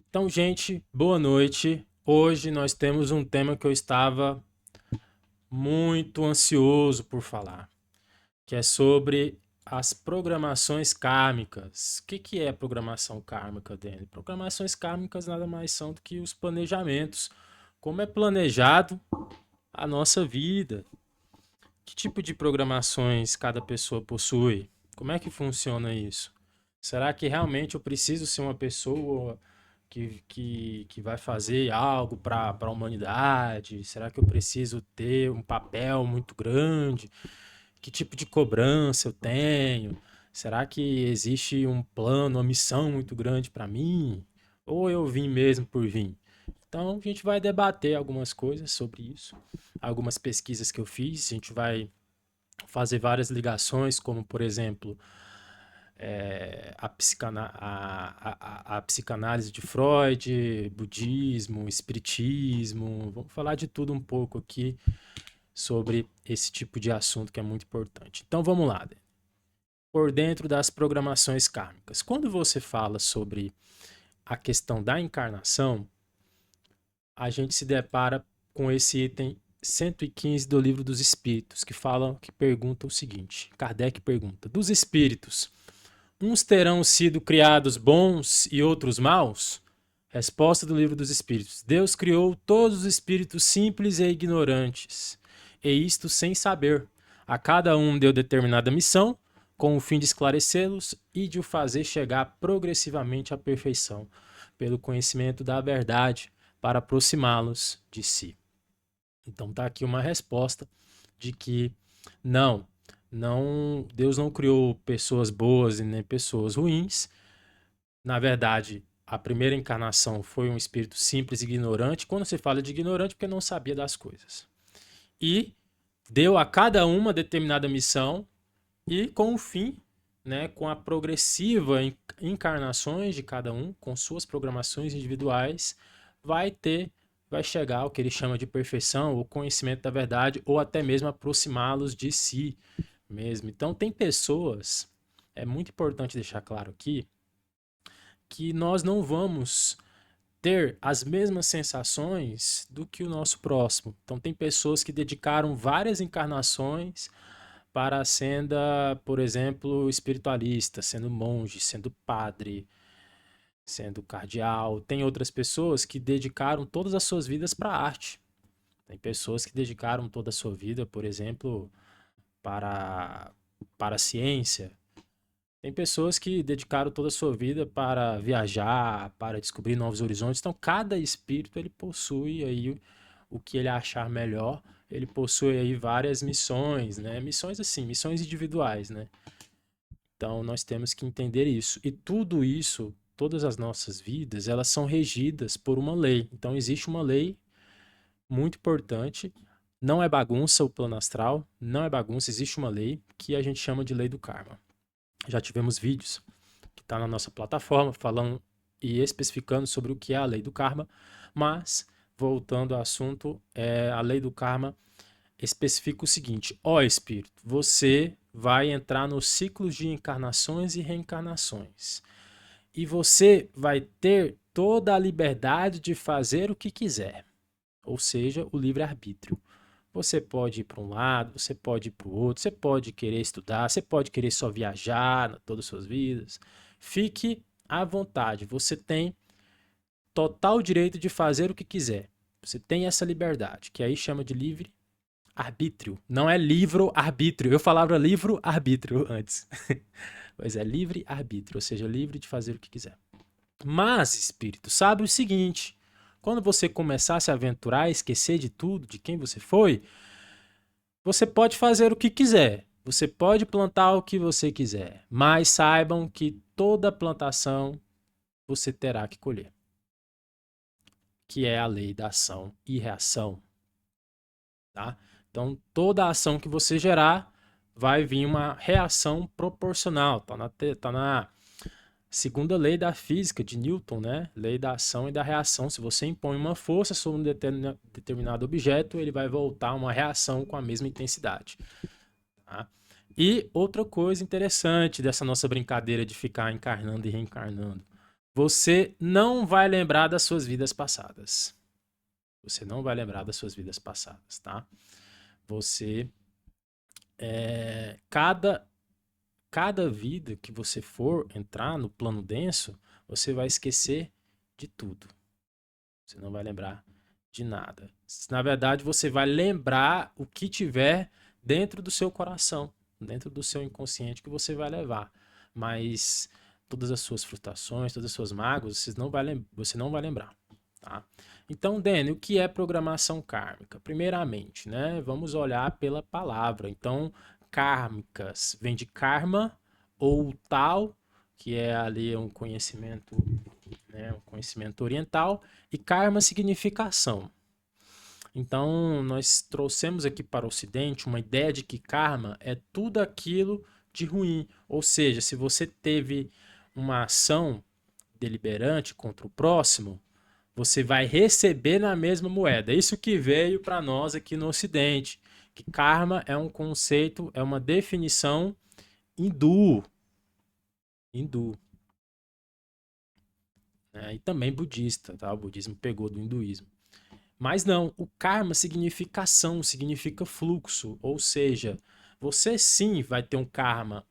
Então, gente, boa noite. Hoje nós temos um tema que eu estava muito ansioso por falar, que é sobre as programações kármicas. O que é programação kármica, Dani? Programações kármicas nada mais são do que os planejamentos. Como é planejado a nossa vida? Que tipo de programações cada pessoa possui? Como é que funciona isso? Será que realmente eu preciso ser uma pessoa que vai fazer algo para a humanidade? Será que eu preciso ter um papel muito grande? Que tipo de cobrança eu tenho? Será que existe um plano, uma missão muito grande para mim? Ou eu vim mesmo por vir? Então, a gente vai debater algumas coisas sobre isso, algumas pesquisas que eu fiz, a gente vai fazer várias ligações, como, por exemplo, a psicanálise de Freud, budismo, espiritismo. Vamos falar de tudo um pouco aqui sobre esse tipo de assunto que é muito importante. Então vamos lá. Por dentro das programações kármicas. Quando você fala sobre a questão da encarnação, a gente se depara com esse item 115 do Livro dos Espíritos, que pergunta o seguinte: Kardec pergunta: dos espíritos, uns terão sido criados bons e outros maus? Resposta do Livro dos Espíritos: Deus criou todos os espíritos simples e ignorantes, e isto sem saber. A cada um deu determinada missão, com o fim de esclarecê-los e de o fazer chegar progressivamente à perfeição, pelo conhecimento da verdade, para aproximá-los de si. Então está aqui uma resposta de que não, Deus não criou pessoas boas e nem pessoas ruins. Na verdade, a primeira encarnação foi um espírito simples e ignorante. Quando se fala de ignorante, porque não sabia das coisas. E deu a cada uma determinada missão e com o fim, né, com a progressiva encarnações de cada um, com suas programações individuais, vai ter, vai chegar ao que ele chama de perfeição, ou conhecimento da verdade, ou até mesmo aproximá-los de si mesmo. Então tem pessoas, é muito importante deixar claro aqui, que nós não vamos ter as mesmas sensações do que o nosso próximo. Então tem pessoas que dedicaram várias encarnações para a senda, por exemplo, espiritualista, sendo monge, sendo padre, sendo cardeal. Tem outras pessoas que dedicaram todas as suas vidas para a arte. Tem pessoas que dedicaram toda a sua vida, por exemplo, para, para a ciência. Tem pessoas que dedicaram toda a sua vida para viajar, para descobrir novos horizontes. Então, cada espírito ele possui aí o que ele achar melhor. Ele possui aí várias missões, né? Missões assim, missões individuais, né? Então, nós temos que entender isso. E tudo isso, todas as nossas vidas, elas são regidas por uma lei. Então, existe uma lei muito importante. Não é bagunça o plano astral, não é bagunça, existe uma lei que a gente chama de lei do karma. Já tivemos vídeos que está na nossa plataforma falando e especificando sobre o que é a lei do karma, mas voltando ao assunto, a lei do karma especifica o seguinte: ó espírito, você vai entrar nos ciclos de encarnações e reencarnações. E você vai ter toda a liberdade de fazer o que quiser, ou seja, o livre-arbítrio. Você pode ir para um lado, você pode ir para o outro, você pode querer estudar, você pode querer só viajar todas as suas vidas. Fique à vontade, você tem total direito de fazer o que quiser. Você tem essa liberdade, que aí chama de livre arbítrio. Não é livro-arbítrio. Eu falava livro-arbítrio antes. Mas é livre-arbítrio, ou seja, livre de fazer o que quiser. Mas, espírito, sabe o seguinte: quando você começar a se aventurar, a esquecer de tudo, de quem você foi, você pode fazer o que quiser. Você pode plantar o que você quiser. Mas saibam que toda plantação você terá que colher. Que é a lei da ação e reação. Tá? Então, toda ação que você gerar vai vir uma reação proporcional. Tá na segunda lei da física de Newton, né? Lei da ação e da reação. Se você impõe uma força sobre um determinado objeto, ele vai voltar uma reação com a mesma intensidade. Tá? E outra coisa interessante dessa nossa brincadeira de ficar encarnando e reencarnando. Você não vai lembrar das suas vidas passadas. Você não vai lembrar das suas vidas passadas, tá? Você, cada vida que você for entrar no plano denso, você vai esquecer de tudo. Você não vai lembrar de nada. Na verdade, você vai lembrar o que tiver dentro do seu coração, dentro do seu inconsciente que você vai levar. Mas todas as suas frustrações, todas as suas mágoas, você não vai lembrar. Tá? Então, Dani, o que é programação kármica? Primeiramente, né, vamos olhar pela palavra. Então, kármicas vem de karma ou tal, que é ali um conhecimento, né, um conhecimento oriental, e karma significa ação. Então, nós trouxemos aqui para o Ocidente uma ideia de que karma é tudo aquilo de ruim. Ou seja, se você teve uma ação deliberante contra o próximo, você vai receber na mesma moeda. Isso que veio para nós aqui no Ocidente. Que karma é um conceito, é uma definição hindu. Hindu. Né? E também budista, tá? O budismo pegou do hinduísmo. Mas não, o karma significa ação, significa fluxo, ou seja, você sim vai ter um karma,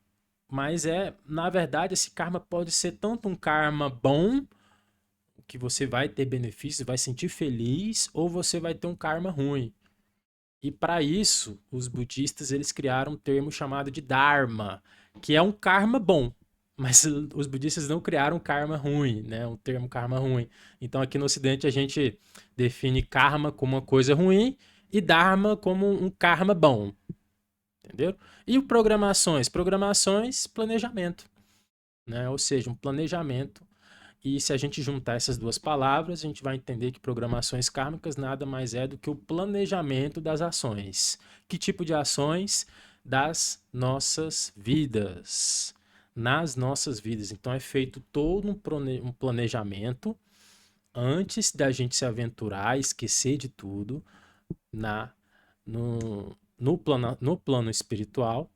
mas na verdade, esse karma pode ser tanto um karma bom, que você vai ter benefícios, vai sentir feliz, ou você vai ter um karma ruim. E para isso, os budistas eles criaram um termo chamado de dharma, que é um karma bom. Mas os budistas não criaram karma ruim, né? Um termo karma ruim. Então aqui no Ocidente a gente define karma como uma coisa ruim e dharma como um karma bom, entendeu? E o programações? Programações, planejamento, né? Ou seja, um planejamento. E se a gente juntar essas duas palavras, a gente vai entender que programações kármicas nada mais é do que o planejamento das ações. Que tipo de ações? Das nossas vidas. Nas nossas vidas. Então é feito todo um planejamento antes da gente se aventurar, esquecer de tudo na no plano espiritual,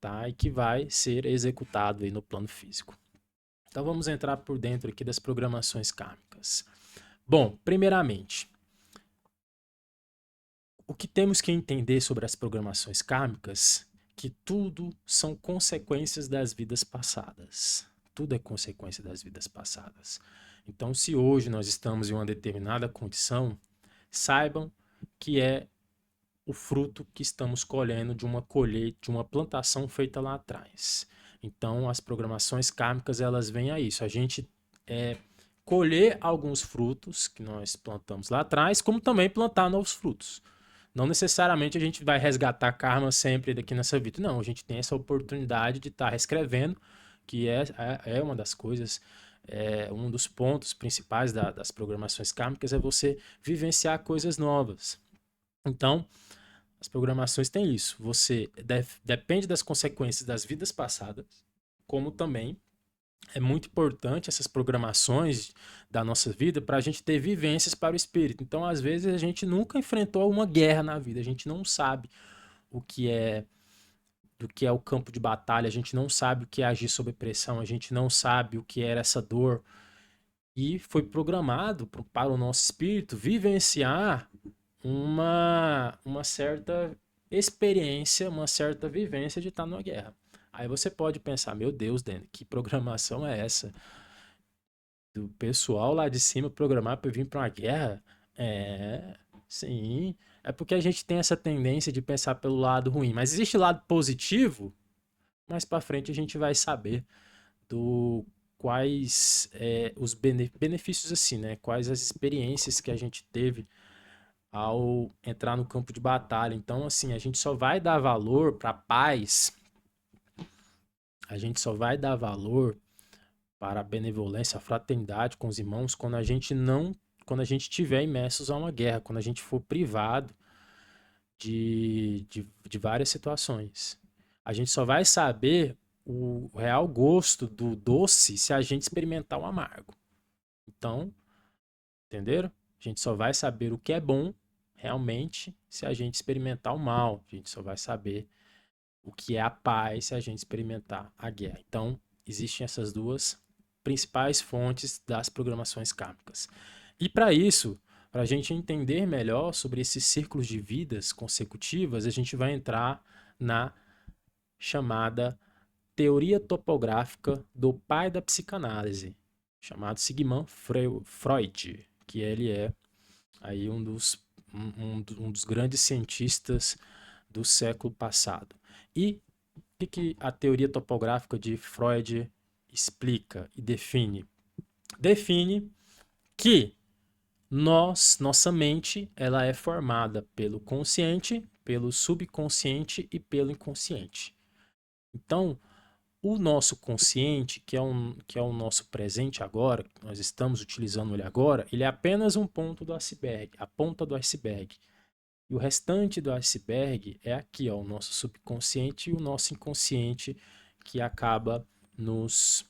tá? E que vai ser executado aí no plano físico. Então vamos entrar por dentro aqui das programações kármicas. Bom, primeiramente, o que temos que entender sobre as programações kármicas? Que tudo são consequências das vidas passadas. Tudo é consequência das vidas passadas. Então, se hoje nós estamos em uma determinada condição, saibam que é o fruto que estamos colhendo de uma colheita, de uma plantação feita lá atrás. Então, as programações kármicas, elas vêm a isso. A gente colher alguns frutos que nós plantamos lá atrás, como também plantar novos frutos. Não necessariamente a gente vai resgatar karma sempre daqui nessa vida. Não, a gente tem essa oportunidade de estar reescrevendo, que é uma das coisas, um dos pontos principais das programações kármicas é você vivenciar coisas novas. Então, as programações têm isso. Você depende das consequências das vidas passadas, como também é muito importante essas programações da nossa vida para a gente ter vivências para o espírito. Então, às vezes, a gente nunca enfrentou uma guerra na vida, a gente não sabe o que é do que é o campo de batalha, a gente não sabe o que é agir sob pressão, a gente não sabe o que era essa dor. E foi programado para o nosso espírito vivenciar uma certa experiência, uma certa vivência de estar numa guerra. Aí você pode pensar, meu Deus, Dani, que programação é essa? Do pessoal lá de cima programar para vir para uma guerra? É, sim. É porque a gente tem essa tendência de pensar pelo lado ruim. Mas existe lado positivo? Mais para frente a gente vai saber do quais os benefícios assim, né? Quais as experiências que a gente teve ao entrar no campo de batalha. Então, assim, a gente só vai dar valor para a paz, a gente só vai dar valor para a benevolência, a fraternidade com os irmãos quando a gente não, quando a gente estiver imersos a uma guerra, quando a gente for privado de várias situações. A gente só vai saber o real gosto do doce se a gente experimentar o amargo. Então, entenderam? A gente só vai saber o que é bom realmente se a gente experimentar o mal. A gente só vai saber o que é a paz se a gente experimentar a guerra. Então, existem essas duas. principais fontes das programações kármicas. E para isso, para a gente entender melhor sobre esses círculos de vidas consecutivas, a gente vai entrar na chamada teoria topográfica do pai da psicanálise, chamado Sigmund Freud, que ele é aí um dos grandes cientistas do século passado. E o que a teoria topográfica de Freud explica e define? Define que nossa mente, ela é formada pelo consciente, pelo subconsciente e pelo inconsciente. Então, o nosso consciente, que é o nosso presente agora, que nós estamos utilizando ele agora, ele é apenas um ponto do iceberg, a ponta do iceberg. E o restante do iceberg é aqui, ó, o nosso subconsciente e o nosso inconsciente, que acaba nos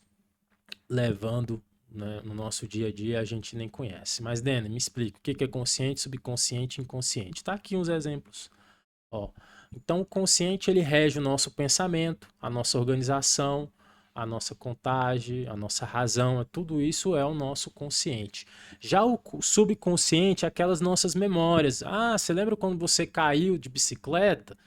levando, né, no nosso dia a dia, a gente nem conhece. Mas, Dani, me explica, o que é consciente, subconsciente e inconsciente? Tá aqui uns exemplos. Ó, então, o consciente, ele rege o nosso pensamento, a nossa organização, a nossa contagem, a nossa razão, tudo isso é o nosso consciente. Já o subconsciente é aquelas nossas memórias. Ah, você lembra quando você caiu de bicicleta?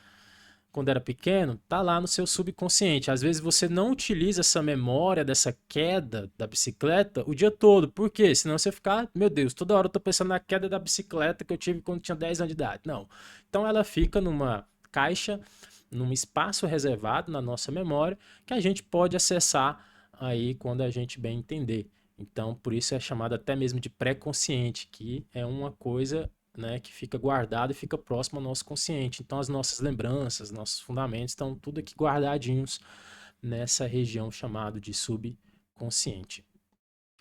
Quando era pequeno, tá lá no seu subconsciente. Às vezes você não utiliza essa memória dessa queda da bicicleta o dia todo. Por quê? Senão você ficar, meu Deus, toda hora eu tô pensando na queda da bicicleta que eu tive quando tinha 10 anos de idade. Não. Então ela fica numa caixa, num espaço reservado na nossa memória que a gente pode acessar aí quando a gente bem entender. Então, por isso é chamado até mesmo de pré-consciente, que é uma coisa, né, que fica guardado e fica próximo ao nosso consciente. Então, as nossas lembranças, nossos fundamentos estão tudo aqui guardadinhos nessa região chamada de subconsciente.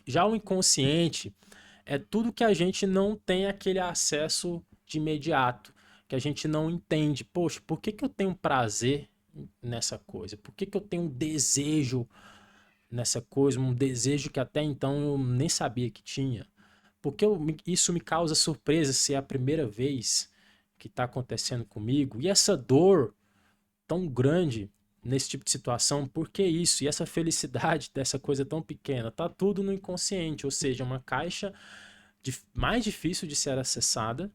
Já o inconsciente é tudo que a gente não tem aquele acesso de imediato, que a gente não entende. Poxa, por que eu tenho prazer nessa coisa? Por que eu tenho um desejo nessa coisa, um desejo que até então eu nem sabia que tinha? Porque isso me causa surpresa se é a primeira vez que está acontecendo comigo. E essa dor tão grande nesse tipo de situação, por que isso? E essa felicidade dessa coisa tão pequena? Tá tudo no inconsciente, ou seja, uma caixa mais difícil de ser acessada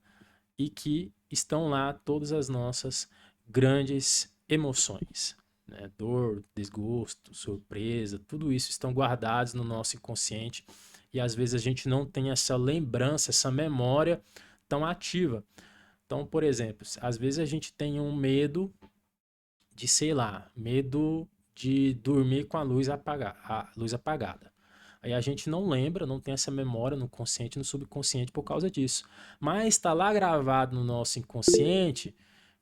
e que estão lá todas as nossas grandes emoções. Né? Dor, desgosto, surpresa, tudo isso estão guardados no nosso inconsciente e às vezes a gente não tem essa lembrança, essa memória tão ativa. Então, por exemplo, às vezes a gente tem um medo de, sei lá, medo de dormir com a luz apagada. Aí a gente não lembra, não tem essa memória no consciente e no subconsciente por causa disso. Mas está lá gravado no nosso inconsciente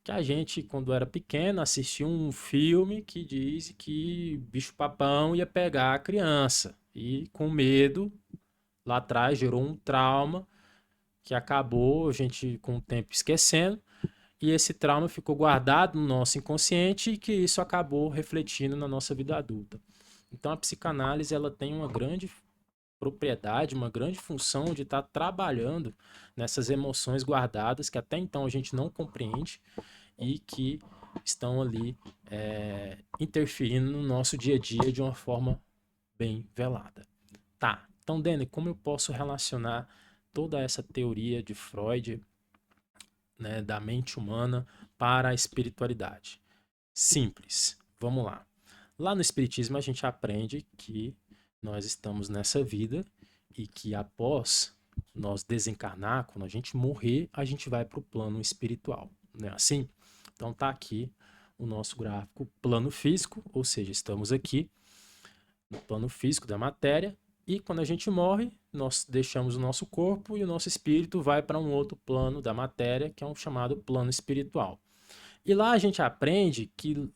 que a gente, quando era pequeno, assistiu um filme que diz que bicho-papão ia pegar a criança. E com medo, lá atrás gerou um trauma que acabou a gente com o tempo esquecendo. E esse trauma ficou guardado no nosso inconsciente e que isso acabou refletindo na nossa vida adulta. Então a psicanálise ela tem uma grande propriedade, uma grande função de estar trabalhando nessas emoções guardadas que até então a gente não compreende e que estão ali interferindo no nosso dia a dia de uma forma bem velada. Tá, então Dani, como eu posso relacionar toda essa teoria de Freud, né, da mente humana para a espiritualidade? Simples, vamos lá. Lá no Espiritismo a gente aprende que nós estamos nessa vida e que após nós desencarnar, quando a gente morrer, a gente vai para o plano espiritual, não é assim? Então tá aqui o nosso gráfico plano físico, ou seja, estamos aqui no plano físico da matéria e quando a gente morre, nós deixamos o nosso corpo e o nosso espírito vai para um outro plano da matéria, que é um chamado plano espiritual. E lá a gente aprende que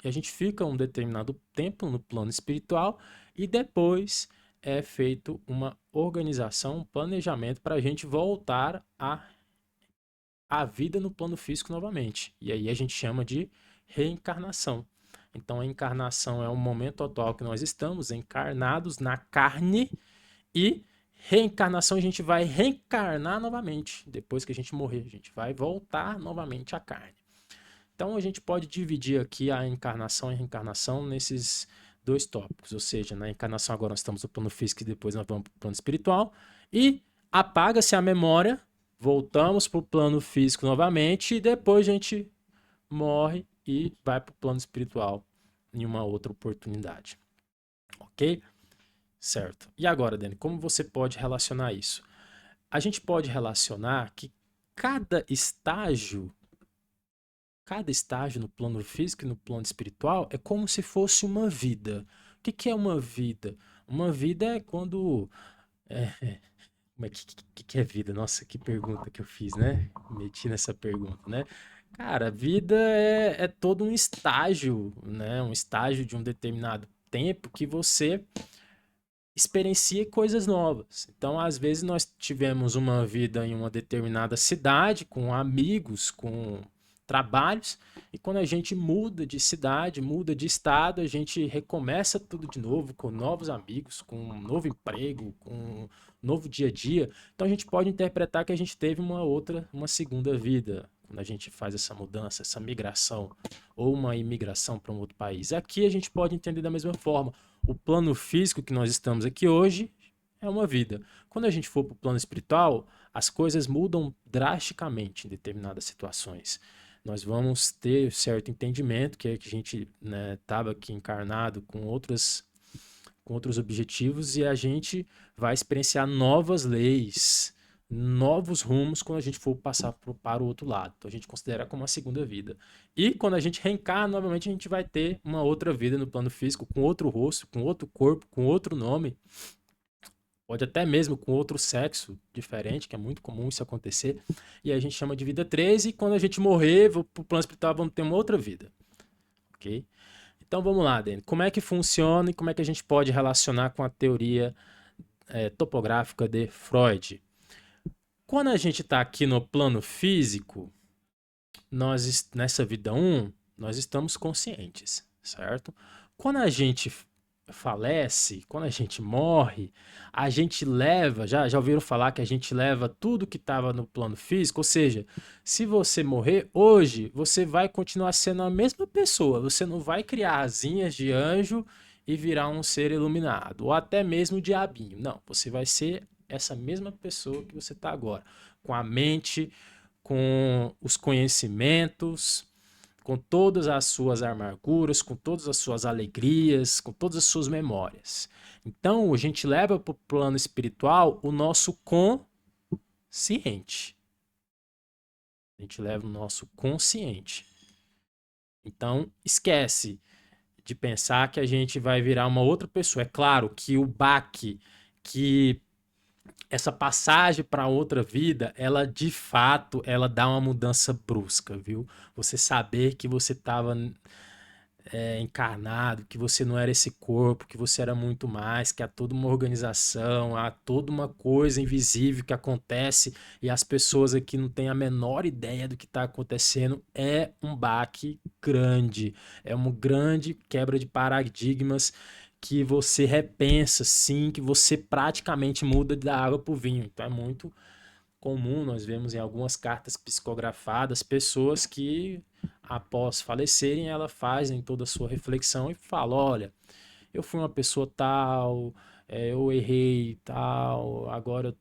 a gente fica um determinado tempo no plano espiritual e depois é feito uma organização, um planejamento para a gente voltar à vida no plano físico novamente. E aí a gente chama de reencarnação. Então a encarnação é o momento atual que nós estamos encarnados na carne e reencarnação a gente vai reencarnar novamente. Depois que a gente morrer, a gente vai voltar novamente à carne. Então a gente pode dividir aqui a encarnação e reencarnação dois tópicos, ou seja, na encarnação agora nós estamos no plano físico e depois nós vamos para o plano espiritual, e apaga-se a memória, voltamos para o plano físico novamente, e depois a gente morre e vai para o plano espiritual em uma outra oportunidade. Ok? Certo. E agora, Dani, como você pode relacionar isso? A gente pode relacionar que cada estágio no plano físico e no plano espiritual é como se fosse uma vida. O que é uma vida? Uma vida é quando. Como é que é vida? Nossa, que pergunta que eu fiz, né? Meti nessa pergunta, né? Cara, a vida é todo um estágio, né? Um estágio de um determinado tempo que você experiencia coisas novas. Então, às vezes, nós tivemos uma vida em uma determinada cidade, com amigos, com trabalhos, e quando a gente muda de cidade, muda de estado, a gente recomeça tudo de novo, com novos amigos, com um novo emprego, com um novo dia a dia. Então, a gente pode interpretar que a gente teve uma segunda vida, quando a gente faz essa mudança, essa migração, ou uma imigração para um outro país. Aqui a gente pode entender da mesma forma. O plano físico que nós estamos aqui hoje é uma vida. Quando a gente for para o plano espiritual, as coisas mudam drasticamente em determinadas situações. Nós vamos ter certo entendimento que a gente estava aqui encarnado com outros objetivos e a gente vai experienciar novas leis, novos rumos quando a gente for passar para o outro lado. Então a gente considera como uma segunda vida. E quando a gente reencarna, novamente a gente vai ter uma outra vida no plano físico, com outro rosto, com outro corpo, com outro nome. Pode até mesmo com outro sexo diferente, que é muito comum isso acontecer. E a gente chama de vida 3, e quando a gente morrer, para o plano espiritual, vamos ter uma outra vida. Ok? Então vamos lá, Dani. Como é que funciona e como é que a gente pode relacionar com a teoria topográfica de Freud? Quando a gente está aqui no plano físico, nessa vida 1, nós estamos conscientes, certo? Quando a gente falece, quando a gente morre, a gente leva, já ouviram falar que a gente leva tudo que estava no plano físico? Ou seja, se você morrer hoje, você vai continuar sendo a mesma pessoa, você não vai criar asinhas de anjo e virar um ser iluminado, ou até mesmo diabinho. Não, você vai ser essa mesma pessoa que você está agora, com a mente, com os conhecimentos, com todas as suas amarguras, com todas as suas alegrias, com todas as suas memórias. Então, a gente leva para o plano espiritual o nosso consciente. A gente leva o nosso consciente. Então, esquece de pensar que a gente vai virar uma outra pessoa. É claro que o baque, que essa passagem para outra vida, ela de fato, ela dá uma mudança brusca, viu? Você saber que você estava encarnado, que você não era esse corpo, que você era muito mais, que há toda uma organização, há toda uma coisa invisível que acontece e as pessoas aqui não têm a menor ideia do que está acontecendo, é um baque grande, é uma grande quebra de paradigmas que você repensa, sim, que você praticamente muda da água para o vinho. Então é muito comum, nós vemos em algumas cartas psicografadas pessoas que, após falecerem, ela fazem toda a sua reflexão e fala: olha, eu fui uma pessoa tal, eu errei tal, agora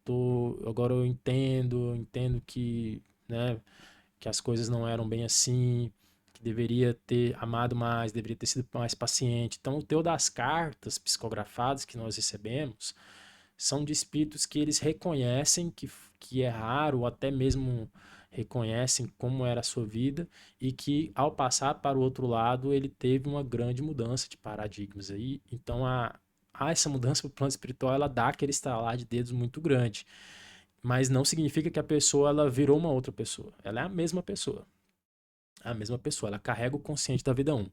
eu entendo que, né, que as coisas não eram bem assim, que deveria ter amado mais, deveria ter sido mais paciente. Então, o teu das cartas psicografadas que nós recebemos são de espíritos que eles reconhecem que erraram, ou até mesmo reconhecem como era a sua vida, e que ao passar para o outro lado ele teve uma grande mudança de paradigmas aí. Então essa mudança para o plano espiritual, ela dá aquele estalar de dedos muito grande, mas não significa que a pessoa ela virou uma outra pessoa. Ela é a mesma pessoa. A mesma pessoa, ela carrega o consciente da vida 1.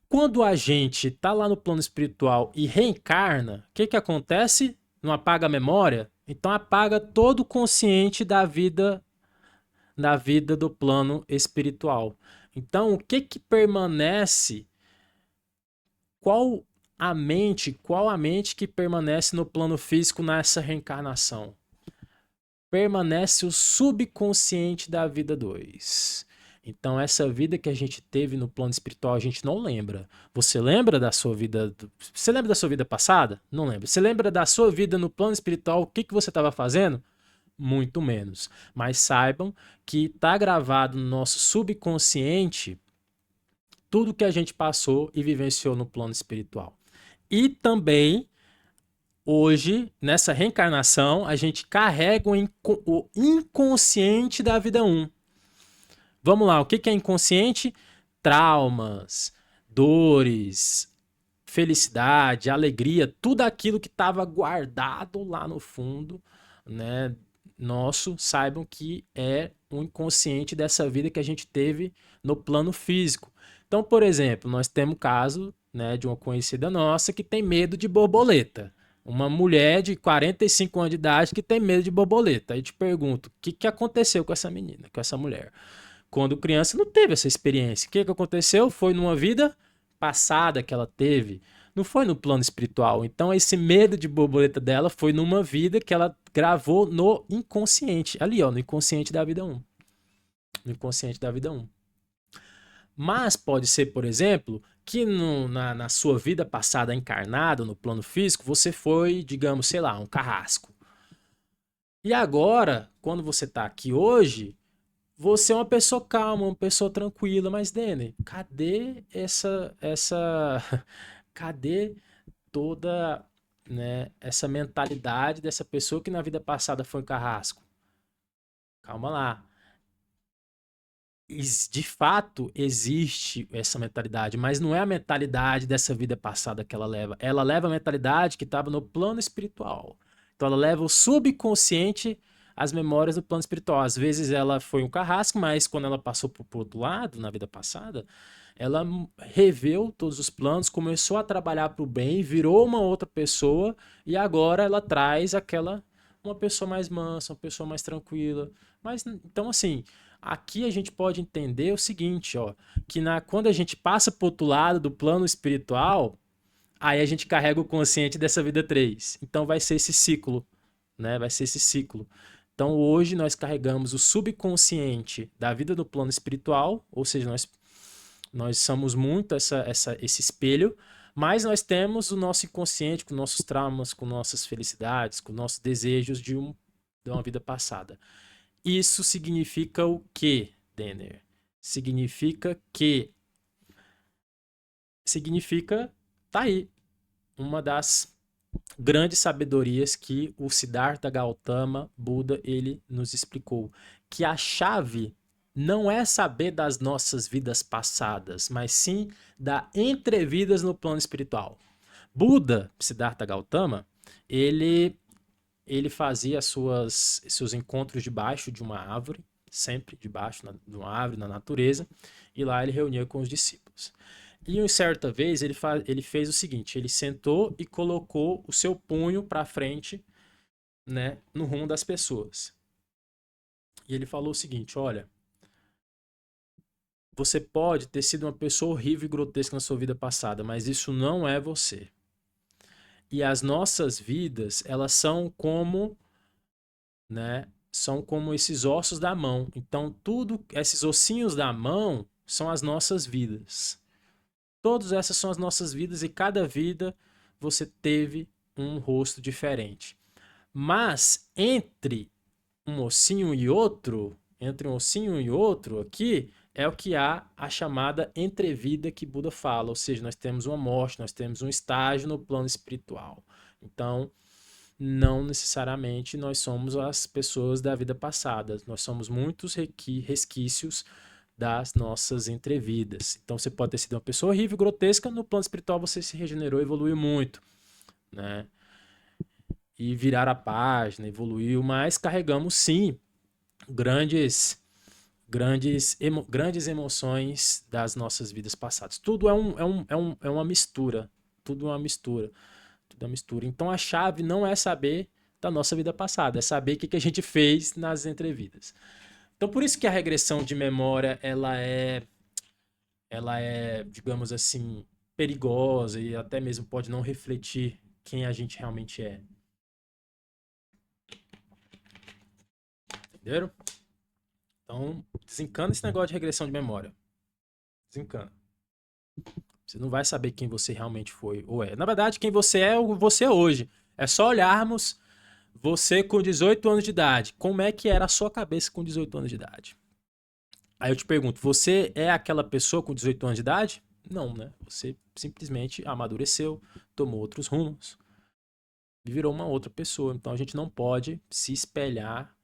Quando a gente tá lá no plano espiritual e reencarna, o que acontece? Não apaga a memória? Então apaga todo o consciente da vida do plano espiritual. Então, o que permanece? Qual a mente que permanece no plano físico nessa reencarnação? Permanece o subconsciente da vida 2. Então, essa vida que a gente teve no plano espiritual, a gente não lembra. Você lembra da sua vida? Você lembra da sua vida passada? Não lembra. Você lembra da sua vida no plano espiritual? O que que você estava fazendo? Muito menos. Mas saibam que está gravado no nosso subconsciente tudo que a gente passou e vivenciou no plano espiritual. E também, hoje, nessa reencarnação, a gente carrega o inconsciente da vida um. Vamos lá, o que é inconsciente? Traumas, dores, felicidade, alegria, tudo aquilo que estava guardado lá no fundo, né, nosso, saibam que é o inconsciente dessa vida que a gente teve no plano físico. Então, por exemplo, nós temos o caso, né, de uma conhecida nossa que tem medo de borboleta. Uma mulher de 45 anos de idade que tem medo de borboleta. Aí te pergunto, o que aconteceu com essa menina, com essa mulher? Quando criança não teve essa experiência. O que aconteceu? Foi numa vida passada que ela teve. Não foi no plano espiritual. Então, esse medo de borboleta dela foi numa vida que ela gravou no inconsciente. Ali, ó, no inconsciente da vida um. No inconsciente da vida um. Mas pode ser, por exemplo, que na sua vida passada encarnada, no plano físico, você foi, digamos, sei lá, um carrasco. E agora, quando você está aqui hoje, você é uma pessoa calma, uma pessoa tranquila, mas Denner, cadê cadê toda, né, essa mentalidade dessa pessoa que na vida passada foi carrasco? Calma lá. De fato existe essa mentalidade, mas não é a mentalidade dessa vida passada que ela leva. Ela leva a mentalidade que estava no plano espiritual. Então ela leva o subconsciente às memórias do plano espiritual. Às vezes ela foi um carrasco, mas quando ela passou para o outro lado, na vida passada, ela reveu todos os planos, começou a trabalhar para o bem, virou uma outra pessoa e agora ela traz uma pessoa mais mansa, uma pessoa mais tranquila. Mas então assim, aqui a gente pode entender o seguinte, ó, que quando a gente passa para o outro lado do plano espiritual, aí a gente carrega o consciente dessa vida 3. Então vai ser esse ciclo, né? Vai ser esse ciclo. Então hoje nós carregamos o subconsciente da vida do plano espiritual, ou seja, nós somos muito esse espelho, mas nós temos o nosso inconsciente com nossos traumas, com nossas felicidades, com nossos desejos de uma vida passada. Isso significa o quê, Denner? Significa, tá aí, uma das grandes sabedorias que o Siddhartha Gautama Buda ele nos explicou, que a chave não é saber das nossas vidas passadas, mas sim da entrevidas no plano espiritual. Buda, Siddhartha Gautama, ele ele fazia seus encontros debaixo de uma árvore, sempre debaixo de uma árvore, na natureza, e lá ele reunia com os discípulos. E uma certa vez ele fez o seguinte: ele sentou e colocou o seu punho para frente, né, no rumo das pessoas. E ele falou o seguinte: olha, você pode ter sido uma pessoa horrível e grotesca na sua vida passada, mas isso não é você. E as nossas vidas, elas são como, né, são como esses ossos da mão. Então, esses ossinhos da mão são as nossas vidas. Todas essas são as nossas vidas e cada vida você teve um rosto diferente. Mas entre um ossinho e outro aqui, é o que há a chamada entrevida que Buda fala, ou seja, nós temos uma morte, nós temos um estágio no plano espiritual. Então, não necessariamente nós somos as pessoas da vida passada, nós somos muitos resquícios das nossas entrevidas. Então você pode ter sido uma pessoa horrível, grotesca, no plano espiritual você se regenerou, evoluiu muito, né? E virar a página, evoluiu, mas carregamos sim grandes grandes emoções das nossas vidas passadas. Tudo é uma mistura, tudo é uma mistura, tudo é uma mistura. Então a chave não é saber da nossa vida passada, é saber o que a gente fez nas entrevidas. Então por isso que a regressão de memória ela é, digamos assim, perigosa e até mesmo pode não refletir quem a gente realmente é. Entenderam? Então, desencana esse negócio de regressão de memória. Desencana. Você não vai saber quem você realmente foi ou é. Na verdade, quem você é o você hoje. É só olharmos você com 18 anos de idade. Como é que era a sua cabeça com 18 anos de idade? Aí eu te pergunto, você é aquela pessoa com 18 anos de idade? Não, né? Você simplesmente amadureceu, tomou outros rumos e virou uma outra pessoa. Então a gente não pode se espelhar,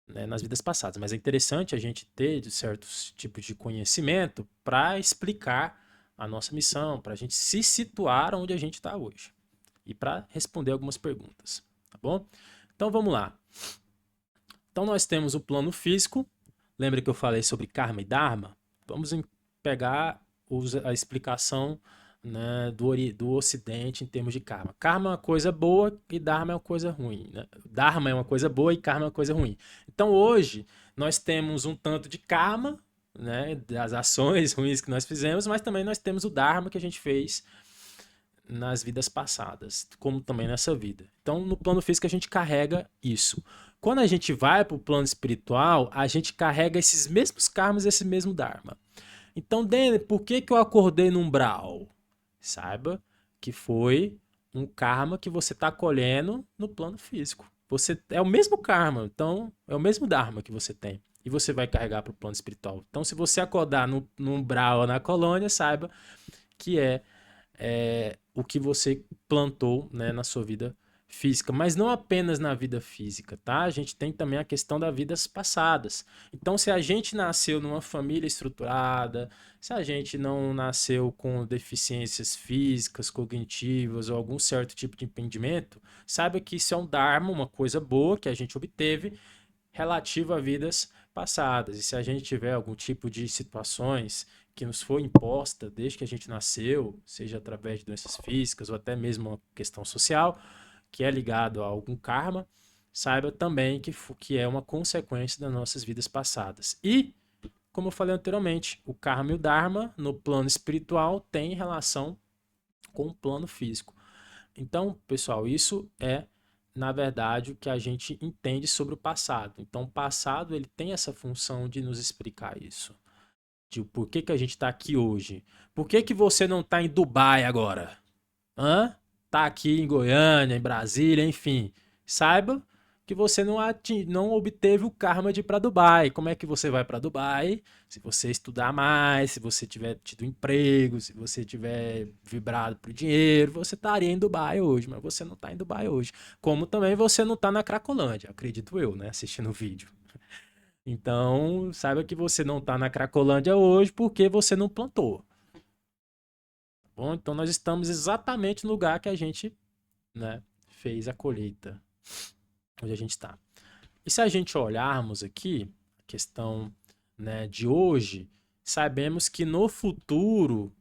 né, nas vidas passadas. Mas é interessante a gente ter certos tipos de conhecimento para explicar a nossa missão, para a gente se situar onde a gente está hoje e para responder algumas perguntas, tá bom? Então vamos lá. Então nós temos o plano físico. Lembra que eu falei sobre karma e dharma? Vamos pegar a explicação, né, do Ocidente em termos de karma. Karma é uma coisa boa e dharma é uma coisa ruim. Né? Dharma é uma coisa boa e karma é uma coisa ruim. Então hoje nós temos um tanto de karma, né, das ações ruins que nós fizemos, mas também nós temos o dharma que a gente fez nas vidas passadas, como também nessa vida. Então, no plano físico, a gente carrega isso. Quando a gente vai para o plano espiritual, a gente carrega esses mesmos karmas, esse mesmo dharma. Então, Dene, por que, que eu acordei no umbral? Saiba que foi um karma que você está colhendo no plano físico. Você é o mesmo karma, então é o mesmo dharma que você tem. E você vai carregar para o plano espiritual. Então, se você acordar no umbral ou na colônia, saiba que é o que você plantou, né, na sua vida física, mas não apenas na vida física, tá? A gente tem também a questão das vidas passadas. Então, se a gente nasceu numa família estruturada, se a gente não nasceu com deficiências físicas, cognitivas ou algum certo tipo de impedimento, saiba que isso é um dharma, uma coisa boa que a gente obteve relativo a vidas passadas. E se a gente tiver algum tipo de situações que nos foi imposta desde que a gente nasceu, seja através de doenças físicas ou até mesmo uma questão social, que é ligado a algum karma, saiba também que é uma consequência das nossas vidas passadas. E, como eu falei anteriormente, o karma e o dharma no plano espiritual têm relação com o plano físico. Então, pessoal, isso é, na verdade, o que a gente entende sobre o passado. Então, o passado ele tem essa função de nos explicar isso. De por que, que a gente está aqui hoje. Por que, que você não está em Dubai agora? Hã? Tá aqui em Goiânia, em Brasília, enfim. Saiba que você não obteve o karma de ir para Dubai. Como é que você vai para Dubai? Se você estudar mais, se você tiver tido emprego, se você tiver vibrado pro dinheiro, você estaria em Dubai hoje, mas você não está em Dubai hoje. Como também você não está na Cracolândia, acredito eu, né, assistindo o vídeo. Então, saiba que você não está na Cracolândia hoje porque você não plantou. Bom, então nós estamos exatamente no lugar que a gente, né, fez a colheita, onde a gente está. E se a gente olharmos aqui, a questão, né, de hoje, sabemos que no futuro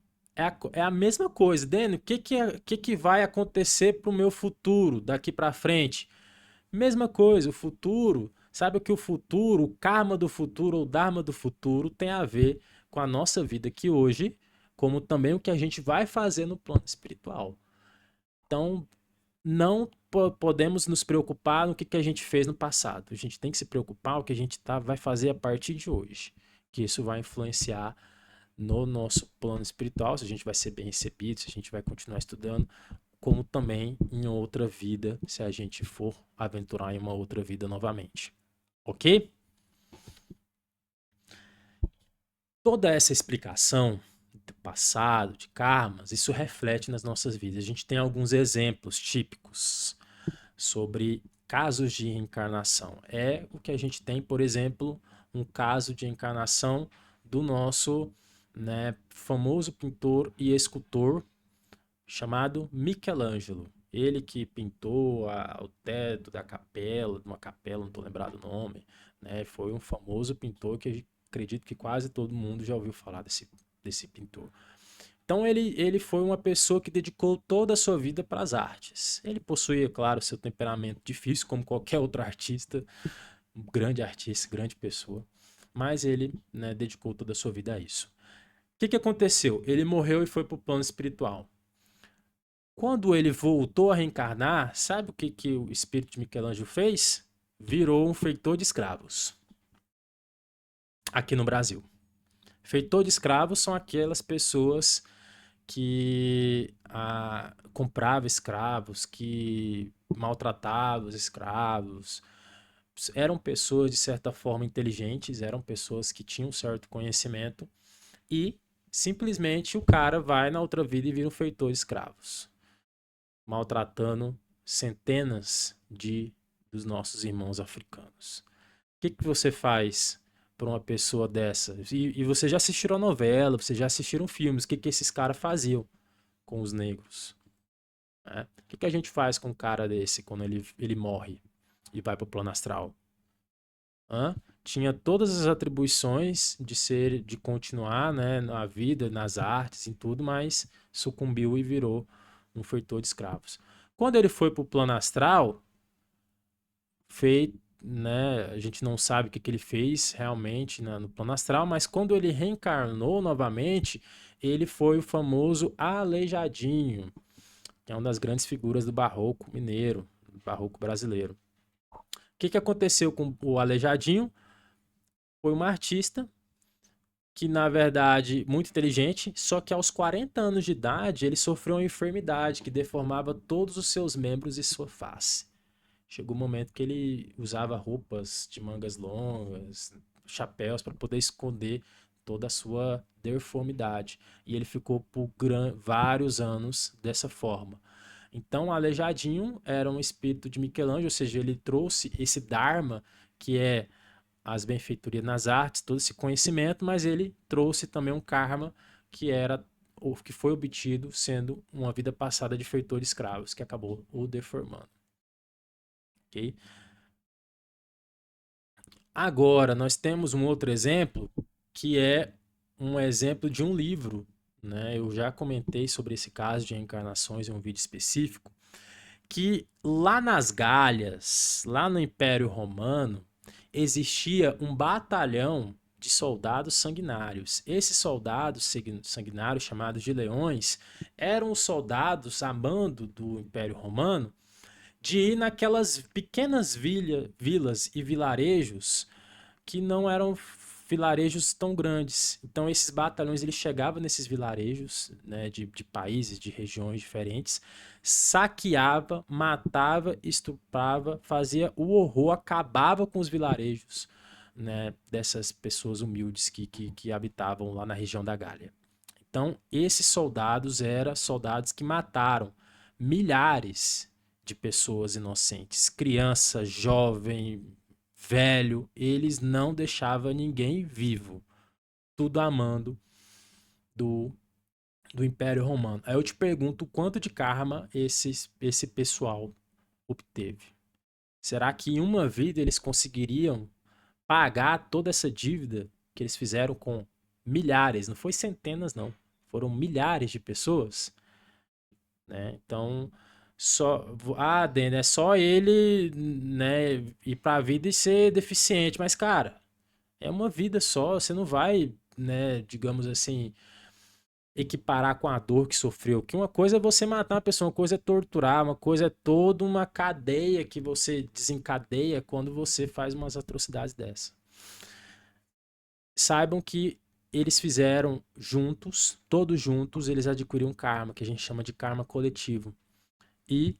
é a mesma coisa. Dani, o que vai acontecer para o meu futuro daqui para frente? Mesma coisa, o futuro, sabe que o futuro, o karma do futuro ou o dharma do futuro tem a ver com a nossa vida aqui hoje, como também o que a gente vai fazer no plano espiritual. Então, não podemos nos preocupar no que a gente fez no passado. A gente tem que se preocupar o que a gente vai fazer a partir de hoje, que isso vai influenciar no nosso plano espiritual, se a gente vai ser bem recebido, se a gente vai continuar estudando, como também em outra vida, se a gente for aventurar em uma outra vida novamente. Ok? Toda essa explicação do passado, de karmas, isso reflete nas nossas vidas. A gente tem alguns exemplos típicos sobre casos de reencarnação. É o que a gente tem, por exemplo, um caso de encarnação do nosso, né, famoso pintor e escultor chamado Michelangelo. Ele que pintou o teto da capela, de uma capela, não estou lembrado o nome, né? Foi um famoso pintor que acredito que quase todo mundo já ouviu falar desse pintor. Então ele foi uma pessoa que dedicou toda a sua vida para as artes. Ele possuía, claro, seu temperamento difícil, como qualquer outro artista, grande pessoa, mas ele, né, dedicou toda a sua vida a isso. O que aconteceu? Ele morreu e foi para o plano espiritual. Quando ele voltou a reencarnar, sabe o que o espírito de Michelangelo fez? Virou um feitor de escravos. aqui no Brasil. Feitor de escravos são aquelas pessoas que compravam escravos, que maltratavam os escravos. Eram pessoas, de certa forma, inteligentes, eram pessoas que tinham certo conhecimento e simplesmente o cara vai na outra vida e vira um feitor de escravos, maltratando centenas dos nossos irmãos africanos. O que você faz para uma pessoa dessa? E você já assistiu a novela, você já assistiram filmes, o que esses caras faziam com os negros? Né? O que a gente faz com um cara desse quando ele morre e vai para o plano astral? Hã? Tinha todas as atribuições de continuar, né, na vida, nas artes, em tudo, mas sucumbiu e virou um feitor de escravos. Quando ele foi para o plano astral, né, a gente não sabe o que ele fez realmente no plano astral, mas quando ele reencarnou novamente, ele foi o famoso Aleijadinho, que é uma das grandes figuras do barroco mineiro, do barroco brasileiro. O que aconteceu com o Aleijadinho? Foi uma artista que, na verdade, muito inteligente, só que aos 40 anos de idade ele sofreu uma enfermidade que deformava todos os seus membros e sua face. Chegou um momento que ele usava roupas de mangas longas, chapéus para poder esconder toda a sua deformidade. E ele ficou por vários anos dessa forma. Então, Aleijadinho era um espírito de Michelangelo, ou seja, ele trouxe esse Dharma, que é as benfeitorias nas artes, todo esse conhecimento, mas ele trouxe também um karma que era o que foi obtido sendo uma vida passada de feitor de escravos, que acabou o deformando. Ok? Agora, nós temos um outro exemplo, que é um exemplo de um livro, né? Eu já comentei sobre esse caso de reencarnações em um vídeo específico, que lá nas Gálias, lá no Império Romano, existia um batalhão de soldados sanguinários. Esses soldados sanguinários, chamados de leões, eram os soldados a mando do Império Romano de ir naquelas pequenas vilas e vilarejos que não eram vilarejos tão grandes. Então esses batalhões eles chegavam nesses vilarejos, né, de países, de regiões diferentes, saqueava, matava, estuprava, fazia o horror, acabava com os vilarejos, né, dessas pessoas humildes que habitavam lá na região da Gália. Então esses soldados eram soldados que mataram milhares de pessoas inocentes, criança, jovem, velho, eles não deixavam ninguém vivo. Tudo amando do, do Império Romano. Aí eu te pergunto quanto de karma esse pessoal obteve. Será que em uma vida eles conseguiriam pagar toda essa dívida que eles fizeram com milhares? Não foi centenas, não. Foram milhares de pessoas, né? Então, Dene, é só ele, né, ir pra vida e ser deficiente, mas cara, é uma vida só, você não vai, né, digamos assim, equiparar com a dor que sofreu. Que uma coisa é você matar uma pessoa, uma coisa é torturar, uma coisa é toda uma cadeia que você desencadeia quando você faz umas atrocidades dessa. Saibam que eles fizeram juntos, todos juntos, eles adquiriram karma, que a gente chama de karma coletivo. E